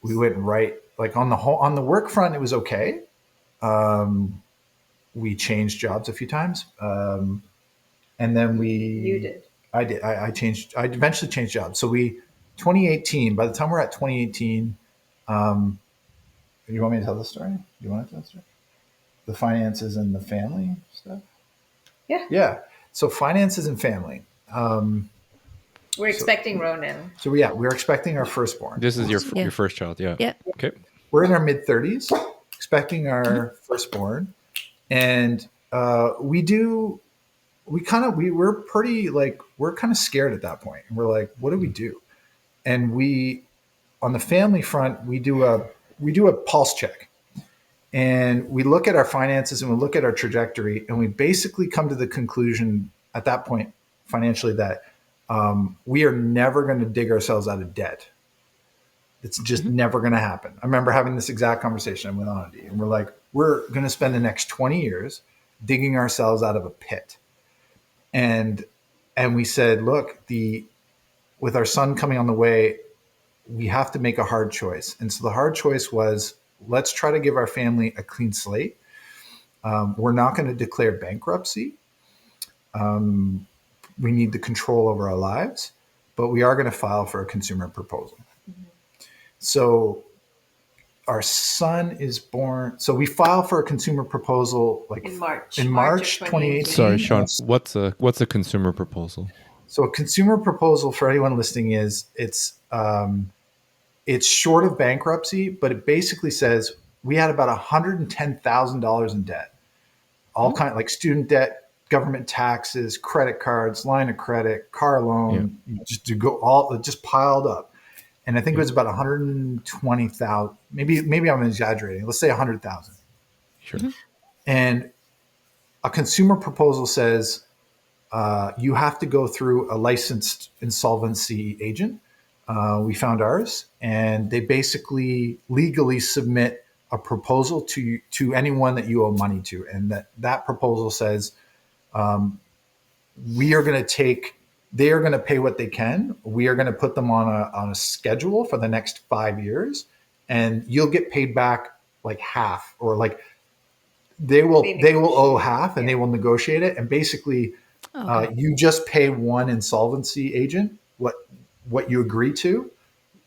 went right, like on the work front, it was okay. We changed jobs a few times. And then You did. I did. I eventually changed jobs. So 2018, by the time we're at 2018, you want me to tell the story? Do you want to tell the story? The finances and the family stuff? Yeah. Yeah. So finances and family. We're expecting Ronan. So we're expecting our firstborn. This is your first child. Yeah. Yeah. Okay. We're in our mid 30s, expecting our firstborn. And we're pretty like, we're kind of scared at that point. And we're like, what do we do? And on the family front, we do a pulse check, and we look at our finances and we look at our trajectory, and we basically come to the conclusion at that point financially that we are never going to dig ourselves out of debt. It's just never going to happen. I remember having this exact conversation with Anandi, and we're like, we're going to spend the next 20 years digging ourselves out of a pit. And we said, look, with our son coming on the way, we have to make a hard choice. And so the hard choice was, let's try to give our family a clean slate. We're not going to declare bankruptcy. We need the control over our lives, but we are going to file for a consumer proposal. So our son is born. So we file for a consumer proposal like in March. In March 2018. Sorry, Sean. What's a consumer proposal? So a consumer proposal, for anyone listening, it's short of bankruptcy, but it basically says we had about $110,000 in debt, all kind of like student debt, government taxes, credit cards, line of credit, car loan, just piled up. And I think it was about 120,000. Maybe I'm exaggerating. Let's say 100,000. Sure. And a consumer proposal says you have to go through a licensed insolvency agent. We found ours, and they basically legally submit a proposal to anyone that you owe money to, and that proposal says they are going to pay what they can. We are going to put them on a schedule for the next 5 years, and you'll get paid back like half, or like they will owe half, and they will negotiate it. And basically, you just pay one insolvency agent what you agree to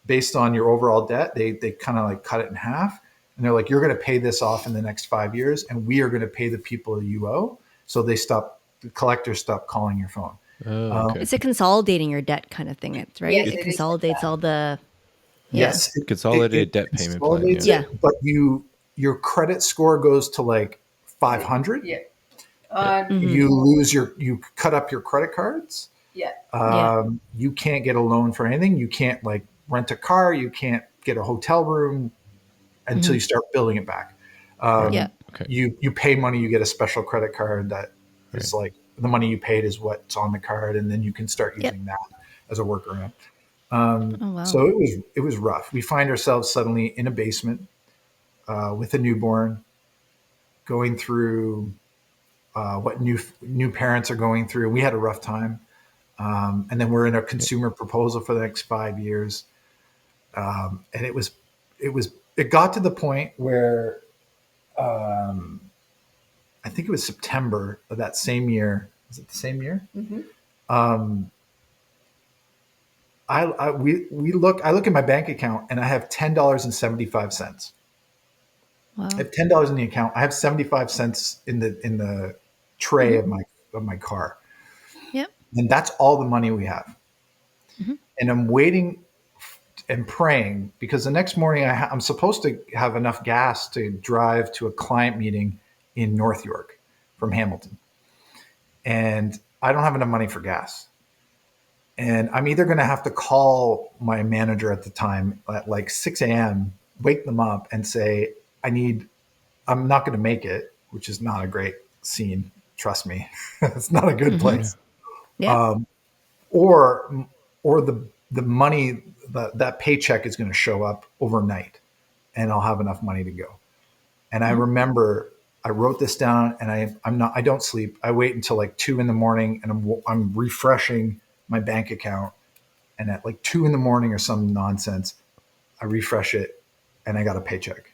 based on your overall debt. They kind of like cut it in half, and they're like, you're going to pay this off in the next 5 years, and we are going to pay the people you owe. So the collectors stop calling your phone. Okay. It's a consolidating your debt kind of thing. It's right. Yes, It consolidates all the. Yes, Consolidated debt payment plan. consolidates Yeah. it, but your credit score goes to like 500. Yeah. You cut up your credit cards. Yeah. You can't get a loan for anything. You can't like rent a car. You can't get a hotel room until you start building it back. Yeah. Okay. You pay money. You get a special credit card that is like the money you paid is what's on the card, and then you can start using that as a workaround. Wow. So it was rough. We find ourselves suddenly in a basement with a newborn, going through what new parents are going through. We had a rough time, and then we're in a consumer proposal for the next 5 years, and it was it got to the point where I think it was September of that same year. Was it the same year? Mm-hmm. Um, I look at my bank account and I have $10.75. Wow. I have $10 in the account. I have 75 cents in the tray of my car. Yep. And that's all the money we have. Mhm. And I'm waiting and praying because the next morning I'm supposed to have enough gas to drive to a client meeting in North York from Hamilton. And I don't have enough money for gas. And I'm either going to have to call my manager at the time at like 6 a.m., wake them up and say, I'm not going to make it, which is not a great scene. Trust me. It's not a good place. Yeah. Or the money, that paycheck is going to show up overnight and I'll have enough money to go. And I remember I wrote this down and I don't sleep. I wait until like 2 a.m. and I'm refreshing my bank account. And at like 2 a.m. or some nonsense, I refresh it and I got a paycheck.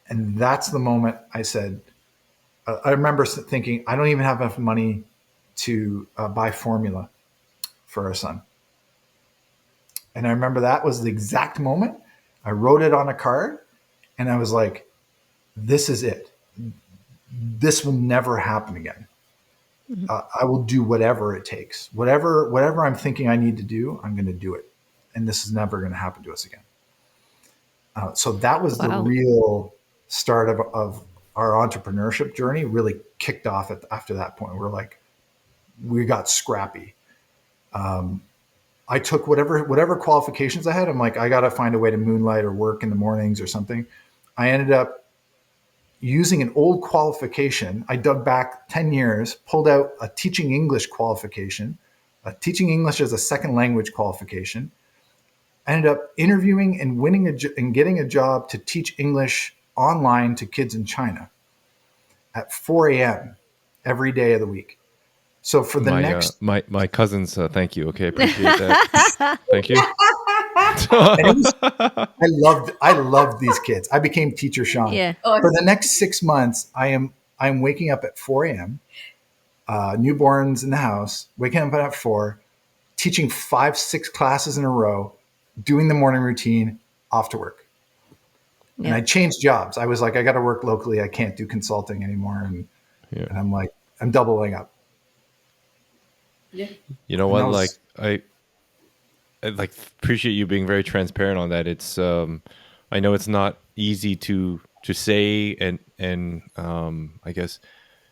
And that's the moment I said, I remember thinking, I don't even have enough money to buy formula for our son. And I remember that was the exact moment I wrote it on a card and I was like, this is it. This will never happen again. I will do whatever it takes. Whatever I'm thinking I need to do, I'm going to do it. And this is never going to happen to us again. So that was the Wow. real start of our entrepreneurship journey. Really kicked off after that point. We got scrappy. I took whatever qualifications I had. I'm like, I got to find a way to moonlight or work in the mornings or something. I ended up using an old qualification. I dug back 10 years, pulled out a teaching English qualification, a teaching English as a second language qualification. I ended up interviewing and winning and getting a job to teach English online to kids in China at 4 a.m. every day of the week. So for the next, my cousins, thank you. Okay, appreciate that. Thank you. I loved these kids. I became Teacher Sean. Yeah. For the next 6 months, I'm waking up at 4 a.m. Newborns in the house, waking up at 4, teaching 5-6 classes in a row, doing the morning routine, off to work. Yeah. And I changed jobs. I was like, I got to work locally. I can't do consulting anymore. And I'm like, I'm doubling up. Yeah. You know what? Like I like appreciate you being very transparent on that. It's I know it's not easy to say and I guess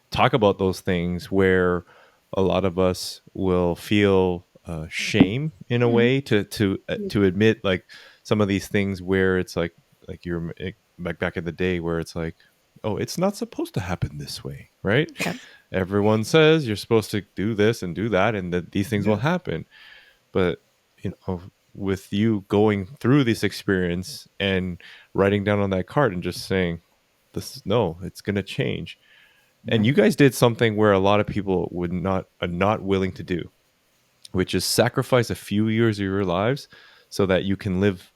talk about those things where a lot of us will feel shame in a way to admit like some of these things where it's like you're back in the day where it's like, oh, it's not supposed to happen this way, right? Yeah. Everyone says you're supposed to do this and do that and that these things will happen. But you know, with you going through this experience and writing down on that card and just saying, it's going to change. And you guys did something where a lot of people are not willing to do, which is sacrifice a few years of your lives so that you can live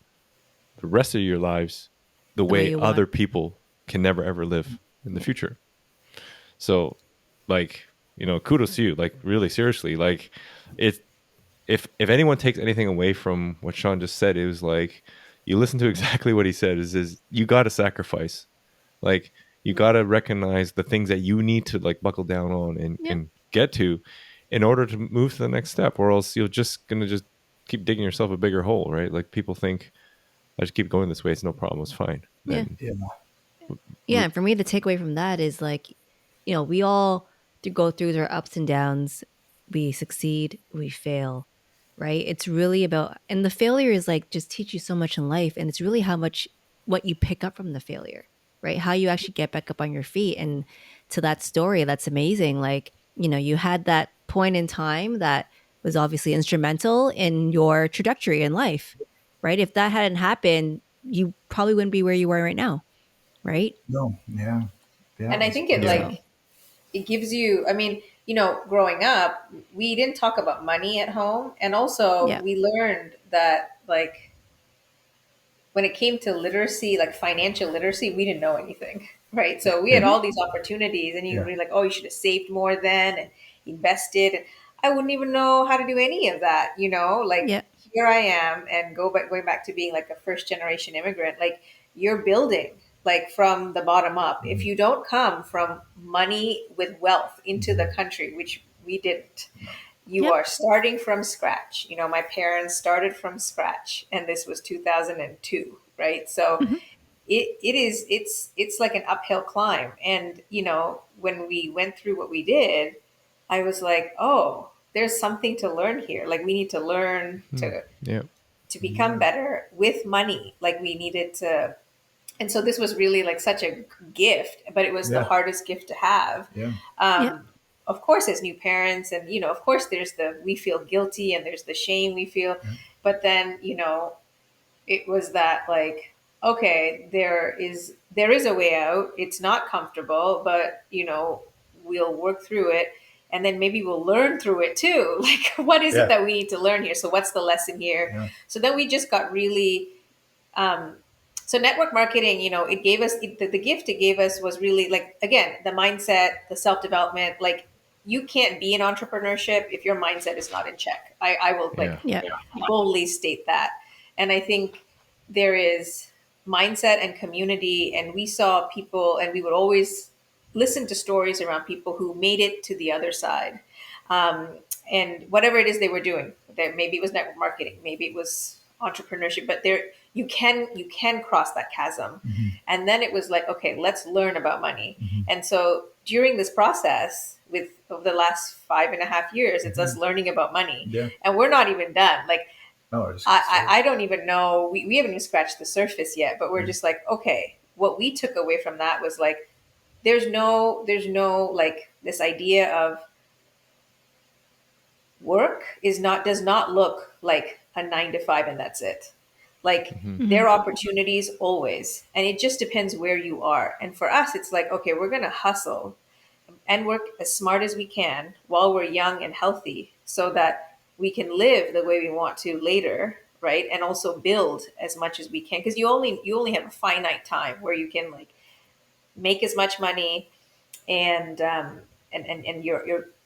the rest of your lives the way way you other want. people can never ever live in the future. So, like, you know, kudos to you. Like, really, seriously, like, if anyone takes anything away from what Sean just said, it was like you listen to exactly what he said. Is you got to sacrifice, like you got to recognize the things that you need to like buckle down on and get to in order to move to the next step, or else you're just gonna just keep digging yourself a bigger hole, right? Like people think I just keep going this way, it's no problem, it's fine. Yeah. And Yeah. And for me, the takeaway from that is like, we all go through our ups and downs. We succeed, we fail, right? It's really about, and the failure is like just teach you so much in life. And it's really how much what you pick up from the failure, right? How you actually get back up on your feet. And to that story, that's amazing. Like, you had that point in time that was obviously instrumental in your trajectory in life, right? If that hadn't happened, you probably wouldn't be where you are right now, right? No, yeah. And I think it So, it gives you, I mean, growing up, we didn't talk about money at home. And also yeah. we learned that like when it came to literacy, like financial literacy, we didn't know anything, right? So we had all these opportunities, and you'd be like, oh, you should have saved more then and invested. And I wouldn't even know how to do any of that, like Yeah. here I am, and going back to being like a first generation immigrant, like you're building like from the bottom up. If you don't come from money with wealth into the country, which we didn't, you Yep. are starting from scratch. My parents started from scratch, and this was 2002, right? So Mhm. it's like an uphill climb. And when we went through what we did, I was like, oh, there's something to learn here. Like we need to learn Yeah. to become better with money. Like we needed to. And so this was really like such a gift, but it was the Yeah. hardest gift to have. Yeah. Yep. Of course, as new parents, and of course there's we feel guilty, and there's the shame we feel. But then it was that, like, okay, there is a way out. It's not comfortable, but we'll work through it, and then maybe we'll learn through it too. Like, what is it that we need to learn here? So what's the lesson here? Yeah. So then we just got really so network marketing, it gave us the gift it gave us was really, like, again, the mindset, the self-development. Like, you can't be in entrepreneurship if your mindset is not in check. I will, like, Yeah. boldly state that. And I think there is mindset and community, and we saw people, and we would always listen to stories around people who made it to the other side. Um, and whatever it is they were doing, that maybe it was network marketing, maybe it was entrepreneurship, but there you can cross that chasm. And then it was like, okay, let's learn about money. And so during this process, with over the last 5.5 years, it's us learning about money. Yeah. And we're not even done. Like, No, it's I don't even know, we haven't even scratched the surface yet, but we're just like, okay, what we took away from that was like, there's no like this idea of work does not look like a 9 to 5 and that's it. Like, there are opportunities always, and it just depends where you are. And for us, it's like, okay, we're going to hustle and work as smart as we can while we're young and healthy, so that we can live the way we want to later, right? And also build as much as we can, because you only have a finite time where you can, like, make as much money, and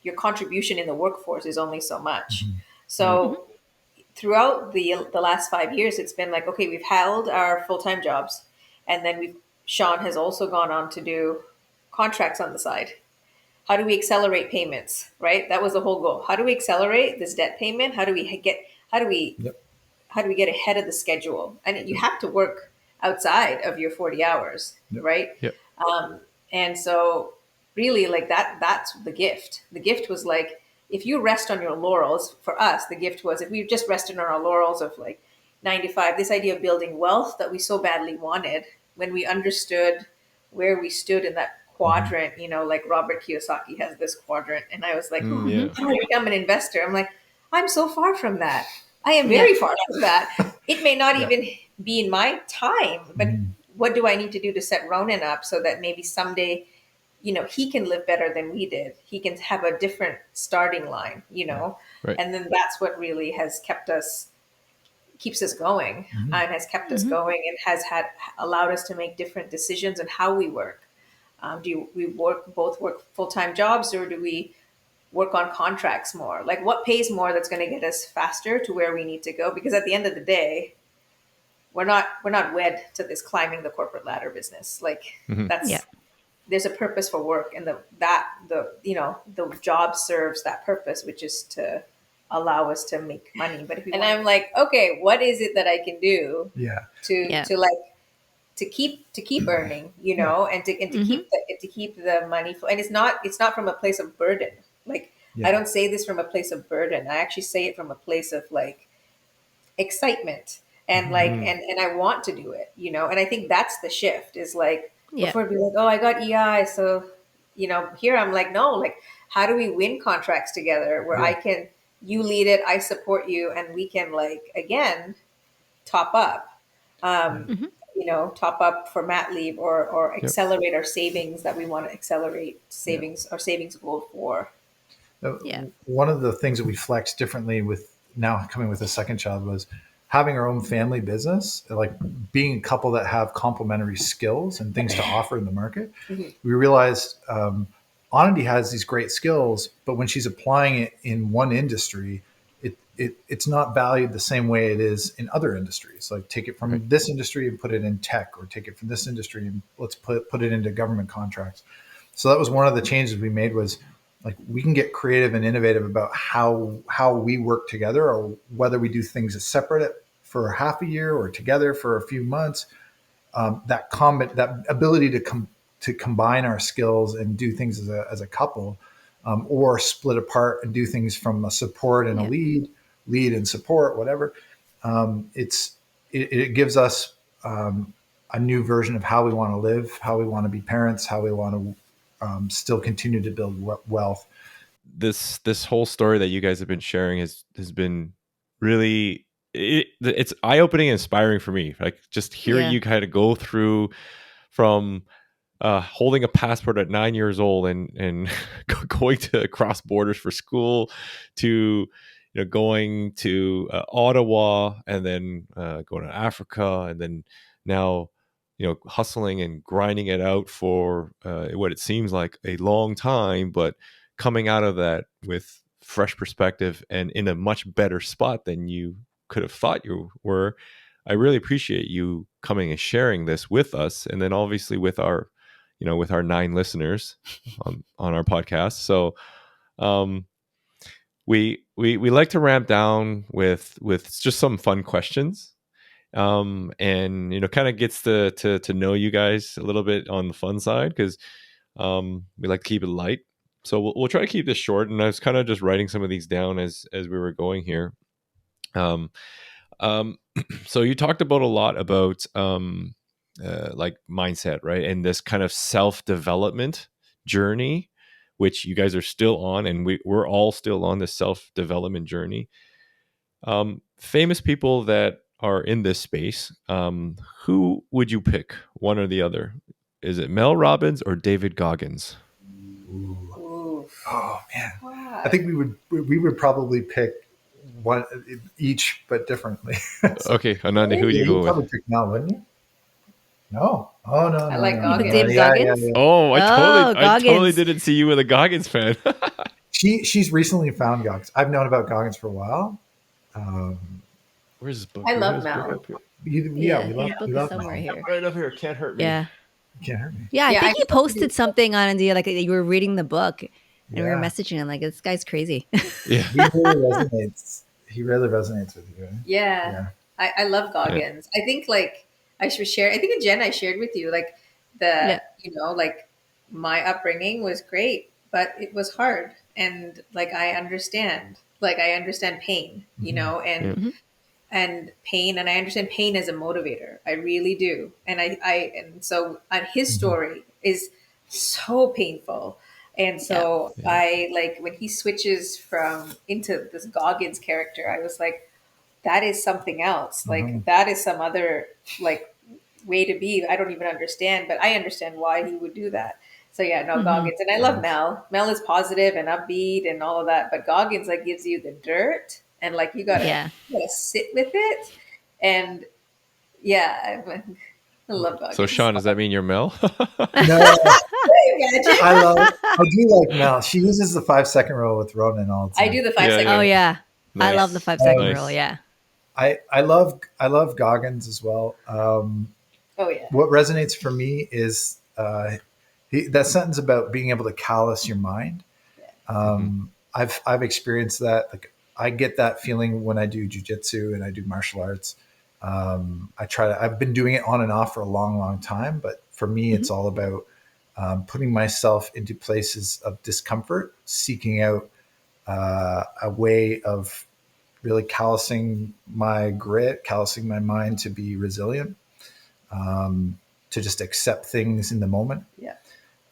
your contribution in the workforce is only so much. So throughout the last 5 years, it's been like, okay, we've held our full-time jobs, and then Sean has also gone on to do contracts on the side. How do we accelerate payments, right? That was the whole goal. How do we accelerate this debt payment? How do we Yep. how do we get ahead of the schedule? And you have to work outside of your 40 hours, right? Yep. And so really, like, that's the gift. The gift was like, if you rest on your laurels, for us, the gift was, if we just rested on our laurels of like 95, this idea of building wealth that we so badly wanted, when we understood where we stood in that quadrant, like Robert Kiyosaki has this quadrant. And I was like, Yeah. I'm going to become an investor. I'm like, I'm so far from that. I am very far from that. It may not even be in my time, but what do I need to do to set Ronan up so that maybe someday, he can live better than we did. He can have a different starting line, Right. and then that's what really has keeps us going, and has kept us going, and has allowed us to make different decisions on how we work. Do we both work full-time jobs, or do we work on contracts more? Like, what pays more that's going to get us faster to where we need to go? Because at the end of the day, we're not wed to this climbing the corporate ladder business. Like, that's Yeah. there's a purpose for work, and the job serves that purpose, which is to allow us to make money. But I'm like, okay, what is it that I can do Yeah. to keep earning, and to keep the money flow. And it's not from a place of burden. Like, I don't say this from a place of burden. I actually say it from a place of, like, excitement, and like, and I want to do it, and I think that's the shift, is like, before it'd be like, oh, I got EI, so here I'm like, no, like, how do we win contracts together where you lead it, I support you, and we can, like, again, top up top up for mat leave, or accelerate our savings that we want to accelerate our savings goal for. One of the things that we flexed differently with now coming with a second child was having our own family business, like being a couple that have complementary skills and things to offer in the market, we realized Anandi has these great skills, but when she's applying it in one industry, it's not valued the same way it is in other industries. Like take it from this industry and put it in tech, or take it from this industry and let's put it into government contracts. So that was one of the changes we made, was like we can get creative and innovative about how we work together, or whether we do things as separate for half a year or together for a few months. That ability to combine our skills and do things as a couple, or split apart and do things from a support and a lead and support, whatever. It gives us a new version of how we want to live, how we want to be parents, how we want to still continue to build wealth. This whole story that you guys have been sharing has been really, it's eye-opening and inspiring for me. Like just hearing you kind of go through from holding a passport at 9 years old and going to cross borders for school, to going to Ottawa, and then going to Africa, and then now hustling and grinding it out for what it seems like a long time, but coming out of that with fresh perspective and in a much better spot than you could have thought you were. I really appreciate you coming and sharing this with us, and then obviously with our with our 9 listeners on our podcast. So we like to ramp down with just some fun questions, and kind of gets to know you guys a little bit on the fun side, because we like to keep it light. So we'll try to keep this short, and I was kind of just writing some of these down as we were going here. So you talked about a lot about like mindset, right? And this kind of self-development journey, which you guys are still on, and we're all still on this self-development journey. Famous people that are in this space, who would you pick, one or the other? Is it Mel Robbins or David Goggins? Ooh. Oh man, I think we would probably pick one each, but differently. So, okay, Anandi, who would you go with? Probably pick Mel, wouldn't you? No. Oh no. I like Goggins. David Goggins? Yeah. Oh, I Goggins. totally didn't see you with a Goggins fan. She's recently found Goggins. I've known about Goggins for a while. Where's his book? I love Mel. We love somewhere Mel. here. Right up here. Can't hurt me. Yeah. Can't hurt me. Yeah, I Yeah, think you posted something on India, like you were reading the book, and we were Yeah. messaging him like, this guy's crazy. Yeah. He really resonates with you. Right? Yeah. I love Goggins. I think like I should share. I think Jenn, I shared with you like like my upbringing was great, but it was hard, and like I understand pain, and pain, and I understand pain as a motivator. I really do, and so his story is so painful. And so I like when he switches into this Goggins character, I was like, that is something else. Like that is some other like way to be. I don't even understand, but I understand why he would do that. So Goggins. And I love Mel. Mel is positive and upbeat and all of that, but Goggins like gives you the dirt, and like you gotta sit with it. And I love Goggins. So Sean, does that mean you're Mel? No. I do like Mel. She uses the 5-second rule with Ronan all the time. I do the 5 second. Oh yeah. Nice. I love the 5-second rule. Yeah. I love Goggins as well. What resonates for me is that sentence about being able to callous your mind. I've experienced that. Like I get that feeling when I do jujitsu and I do martial arts. I've been doing it on and off for a long, long time, but for me, it's all about putting myself into places of discomfort, seeking out a way of really callousing my grit, callousing my mind to be resilient, to just accept things in the moment.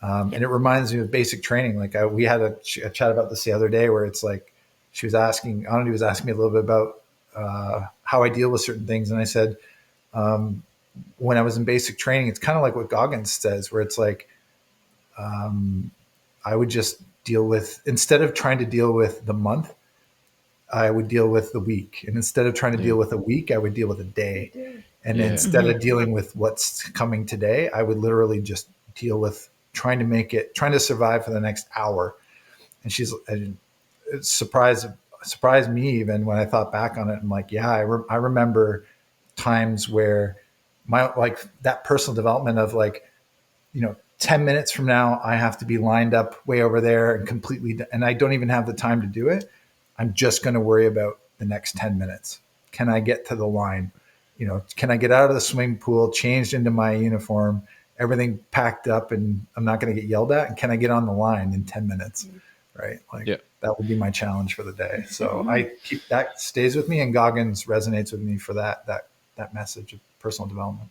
And it reminds me of basic training. Like we had a chat about this the other day, where it's like Anandi was asking me a little bit about how I deal with certain things, and I said, when I was in basic training, it's kind of like what Goggins says, where it's like I would just deal with, instead of trying to deal with the month, I would deal with the week. And instead of trying to deal with a week, I would deal with a day. And Yeah. instead of dealing with what's coming today, I would literally just deal with trying to survive for the next hour. And it surprised me even when I thought back on it. I'm like, yeah, I remember times where like that personal development of like, 10 minutes from now, I have to be lined up way over there and I don't even have the time to do it. I'm just going to worry about the next 10 minutes. Can I get to the line? Can I get out of the swimming pool, changed into my uniform, everything packed up, and I'm not going to get yelled at? And can I get on the line in 10 minutes? Right. Like that would be my challenge for the day. So I keep that stays with me, and Goggins resonates with me for that message of personal development.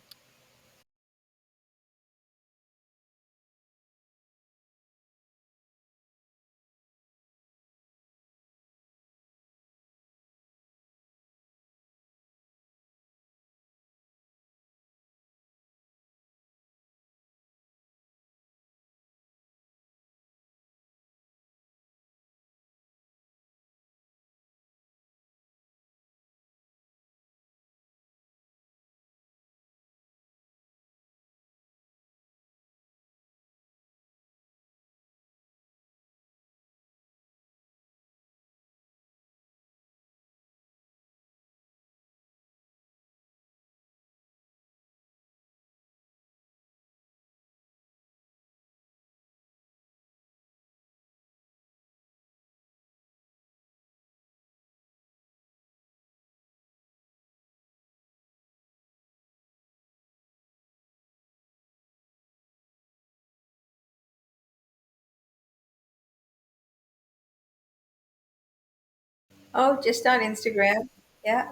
Oh, just on Instagram. Yeah.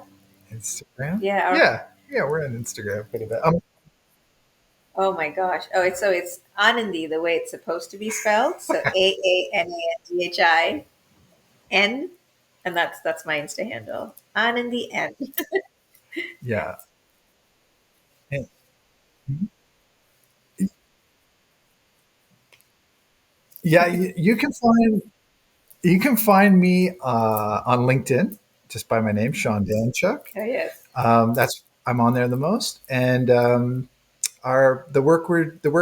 Instagram? Yeah. Yeah, we're on Instagram. Put it Oh my gosh. Oh, it's Anandi the way it's supposed to be spelled. So Aanandhin, and that's my Insta handle. Anandi and yeah. And- yeah, you can find me on LinkedIn just by my name, Sean Danchuk. Oh yes. That's I'm on there the most, and the work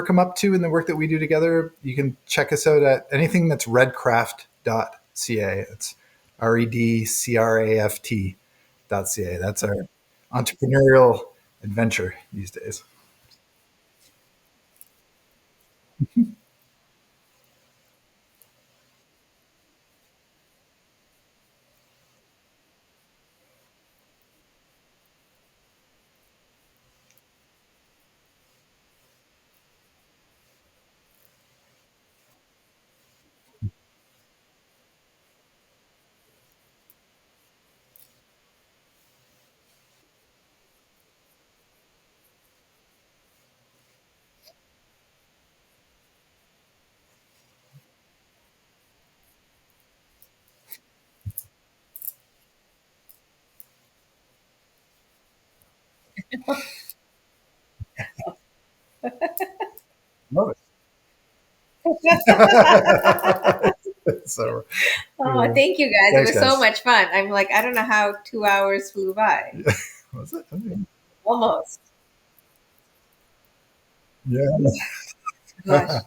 I'm up to and the work that we do together. You can check us out at anything that's redcraft.ca. It's redcraft.ca. That's our entrepreneurial adventure these days. Love it. So, Oh, thank you guys. It thanks, was so guys. much fun. I'm like, I don't know how 2 hours flew by. Was it? Okay. Almost. Yeah. Gosh.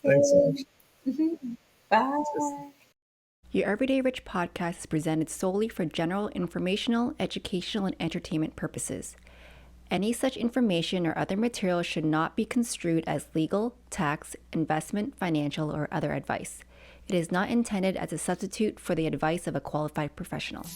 Thanks so much. Bye. Your Everyday Rich podcast is presented solely for general informational, educational, and entertainment purposes. Any such information or other material should not be construed as legal, tax, investment, financial, or other advice. It is not intended as a substitute for the advice of a qualified professional.